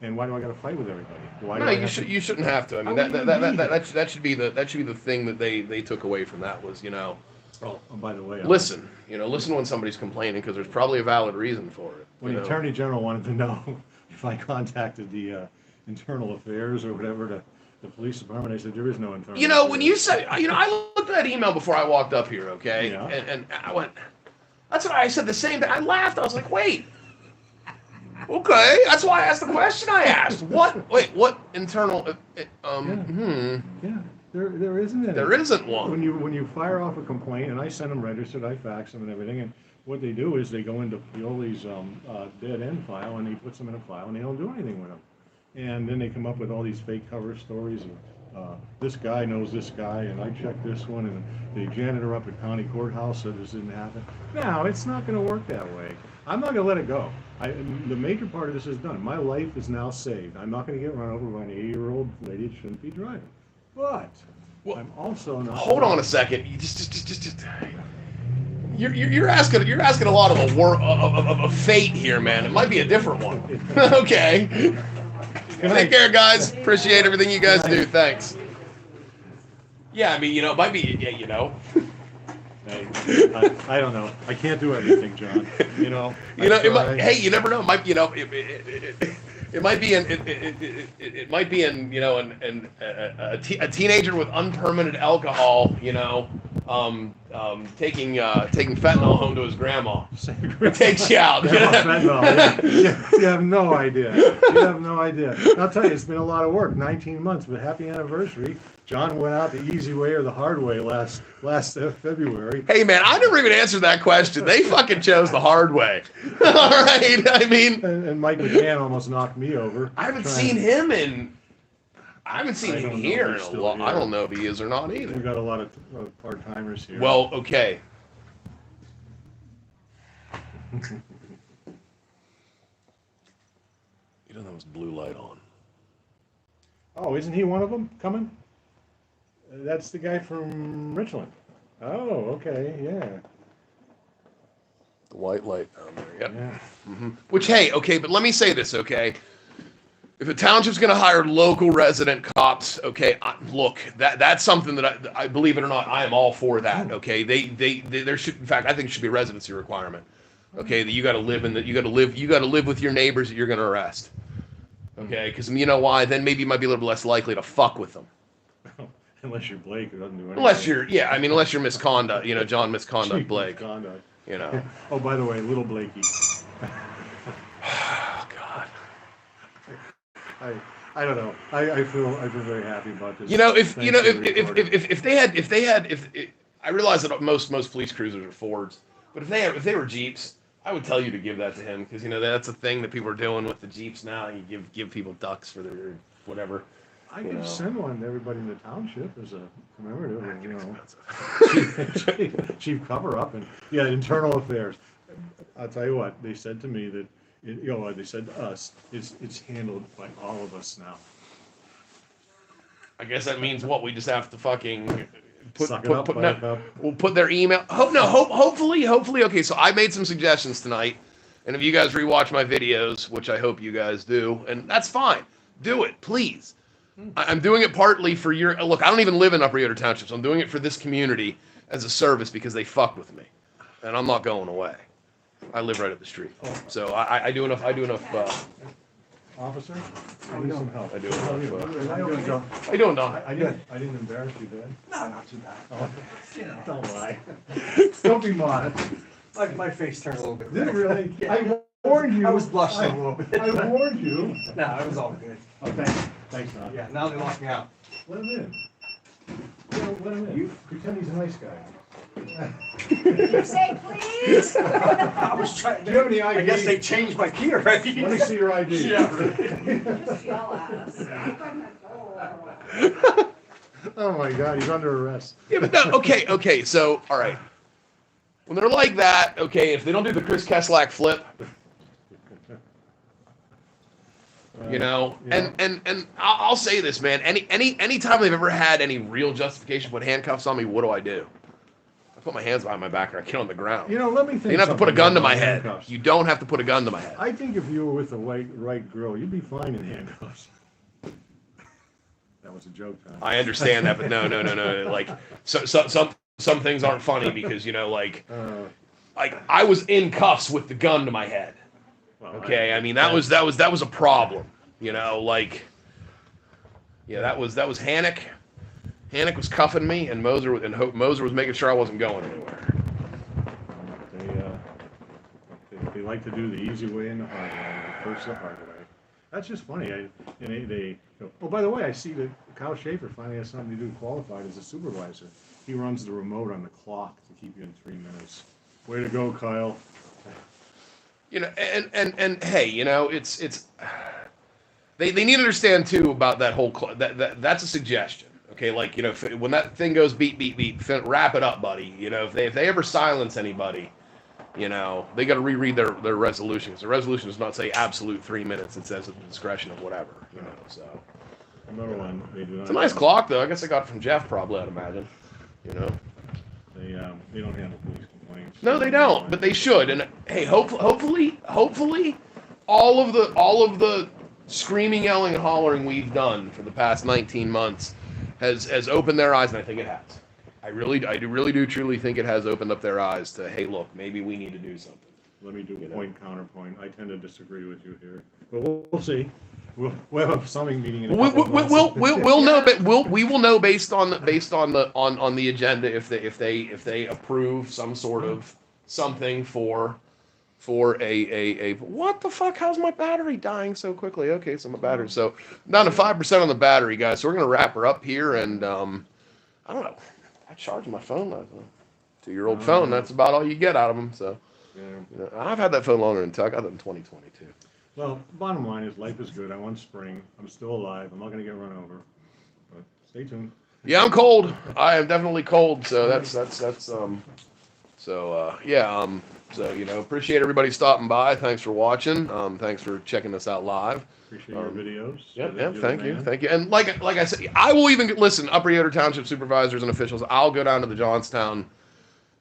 O: And why do I got to fight with everybody? Why do
A: no,
O: I
A: you shouldn't have to. I mean, that should be the thing that they took away from that was, you know.
O: Oh, by the way,
A: listen when somebody's complaining, because there's probably a valid reason for it.
O: When the Attorney General wanted to know if I contacted the Internal Affairs or whatever, the police department, I said, there is no internal.
A: You know,
O: affairs.
A: when you said, you know, I looked at that email before I walked up here, okay?
O: Yeah.
A: And I went, that's what I said, the same thing. I laughed. I was like, wait. Okay, that's why I asked the question I asked. What internal,
O: Yeah, there isn't any.
A: There isn't one.
O: When you fire off a complaint, and I send them registered, I fax them and everything, and what they do is they go into Pioli's dead end file, and he puts them in a file, and they don't do anything with them. And then they come up with all these fake cover stories of this guy knows this guy, and I checked this one, and the janitor up at County Courthouse said this didn't happen. No, it's not going to work that way. I'm not going to let it go. The major part of this is done. My life is now saved. I'm not going to get run over by an 80-year-old lady that shouldn't be driving. But I'm also not.
A: Hold on a second. You just you're asking a lot of a fate here, man. It might be a different one. Okay. Take care, guys. Appreciate everything you guys do. Thanks. Yeah, I mean, you know, it might be, yeah, you know.
O: Hey, I don't know. I can't do everything, John. You know.
A: Hey, you never know. It might, you know, it might be it might be in, you know, a teenager with unpermitted alcohol, you know, taking fentanyl home to his grandma. Takes you out.
O: You have no idea. You have no idea. I'll tell you, it's been a lot of work. 19 months, but happy anniversary. John went out the easy way or the hard way last February.
A: Hey man, I never even answered that question. They fucking chose the hard way. All right, I mean.
O: And Mike McCann almost knocked me over.
A: I haven't seen him here in a
O: still
A: while.
O: here.
A: I don't know if he is or not either.
O: We got a lot of part-timers here.
A: Well, okay. He doesn't have his blue light on.
O: Oh, isn't he one of them coming? That's the guy from Richland. Oh, okay, yeah.
A: The white light down there, yep.
O: Yeah.
A: Mm-hmm. Which, hey, okay, but let me say this, okay? If a township's going to hire local resident cops, okay, look, that's something that I believe it or not, I am all for that, okay? There should, in fact, I think it should be a residency requirement, okay? That you got to live with your neighbors that you're going to arrest, okay? Because you know why? Then maybe you might be a little less likely to fuck with them.
O: Unless you're Blake, who doesn't do anything.
A: Unless you're misconduct, John Misconduct
O: Chief
A: Blake.
O: Misconduct.
A: Oh,
O: by the way, little Blakey.
A: Oh, God.
O: I don't know. I feel very happy about this.
A: If they had, I realize that most police cruisers are Fords, but if they were Jeeps, I would tell you to give that to him because that's a thing that people are doing with the Jeeps now. You give people ducks for their whatever.
O: I could send one to everybody in the township as a commemorative, chief cover up and internal affairs. I'll tell you what, they said to me that they said to us, it's handled by all of us now.
A: I guess that means what? We just have to fucking
O: we'll
A: put their email. Hopefully. Okay, so I made some suggestions tonight, and if you guys rewatch my videos, which I hope you guys do, and that's fine, do it, please. I'm doing it partly for look, I don't even live in Upper Yoder Township, so I'm doing it for this community as a service because they fuck with me, and I'm not going away. I live right up the street, so I do enough.
O: Officer, I need some help.
A: I do enough.
O: How you doing, John?
A: How you doing, Don?
O: I didn't embarrass you, did I?
R: No, not too bad.
O: Oh, don't lie. Don't be modest.
R: My face turned a little bit
O: Did it
R: red.
O: really?
R: Yeah.
O: I warned you.
R: I was blushing a little bit.
O: I warned you.
R: No, it was all good.
O: Oh, thanks, Don.
R: Yeah, now they locked me out.
O: Let him in. Let him in. You pretend he's a nice guy.
P: Say please.
R: I was trying.
O: Do you have any ID?
R: I guess they changed my key already.
O: Let me see your ID.
P: Just yell at us.
O: Oh my God, he's under arrest.
A: Yeah, but no, okay, so, all right. When they're like that, okay, if they don't do the Chris Keslak flip, and I'll say this, man, any time they've ever had any real justification to put handcuffs on me, what do? I put my hands behind my back and I get on the ground.
O: Let me think.
A: You don't have to put a gun to my head.
O: Handcuffs.
A: You don't have to put a gun to my head.
O: I think if you were with the right girl, you'd be fine in handcuffs. That was a joke, Tom.
A: I understand that, but no. Like, some things aren't funny because, like I was in cuffs with the gun to my head.
O: Well,
A: okay, I mean that was a problem. That was Hannick. Hannick was cuffing me, and Moser was making sure I wasn't going anywhere.
O: They like to do the easy way and the hard way. First the hard way. That's just funny. Oh, by the way, I see that Kyle Schaefer finally has something to do qualified as a supervisor. He runs the remote on the clock to keep you in 3 minutes. Way to go, Kyle.
A: And hey, it's they need to understand too about that whole that's a suggestion. Okay, like when that thing goes beep beep beep, wrap it up, buddy. If they ever silence anybody, they got to reread their resolution. Because the resolution does not say absolute 3 minutes. It says at the discretion of whatever. So.
O: Another one.
A: It's a nice clock, though. I guess I got it from Jeff, probably. I'd imagine.
O: They don't handle police complaints.
A: No, they don't, but they should. And hey, hopefully, all of the screaming, yelling, and hollering we've done for the past 19 months has opened their eyes, and I think it has. I really do truly think it has opened up their eyes to, hey, look, maybe we need to do something.
O: let me do
A: You know.
O: point counterpoint. I tend to disagree with you here, but we'll see. We'll have a summing meeting in a
A: We
O: couple of months.
A: will know, but we will know based on the agenda if they approve some sort of something for a what the fuck? How's my battery dying so quickly? Okay, so my battery, so down to 5% on the battery, guys. So we're gonna wrap her up here, and I don't know. I charged my phone like a 2-year-old phone. That's about all you get out of them. So you know, I've had that phone longer than Tuck. I got it in 2022.
O: Well, bottom line is life is good. I want spring. I'm still alive. I'm not gonna get run over. But stay tuned.
A: Yeah, I'm cold. I am definitely cold. So so you know, appreciate everybody stopping by. Thanks for watching. Thanks for checking us out live.
O: Appreciate your videos.
A: Yeah,
O: You're
A: thank
O: the
A: you,
O: man.
A: thank you. And like I said, I will even listen. Upper Yoder Township supervisors and officials. I'll go down to the Johnstown,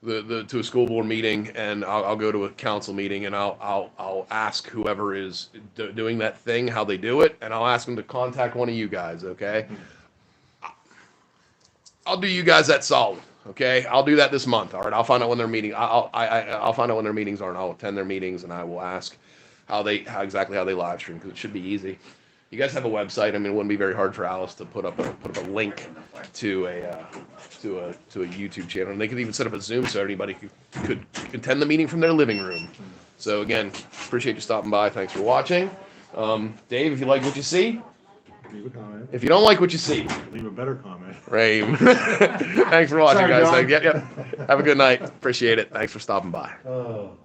A: to a school board meeting, and I'll go to a council meeting, and I'll ask whoever is doing that thing how they do it, and I'll ask them to contact one of you guys. Okay. I'll do you guys that solid. Okay, I'll do that this month. All right, I'll find out when their meeting. I'll find out when their meetings are, and I'll attend their meetings, and I will ask how exactly how they live stream, because it should be easy. You guys have a website. I mean, it wouldn't be very hard for Alice to put up a link to a YouTube channel, and they could even set up a Zoom so anybody could attend the meeting from their living room. So again, appreciate you stopping by. Thanks for watching. Dave, if you like what you see,
O: Leave a comment.
A: if you don't like what you see,
O: Leave a better comment.
A: Rame. Thanks for watching,
O: Sorry,
A: guys.
O: John.
A: Have a good night. Appreciate it. Thanks for stopping by.
O: Oh.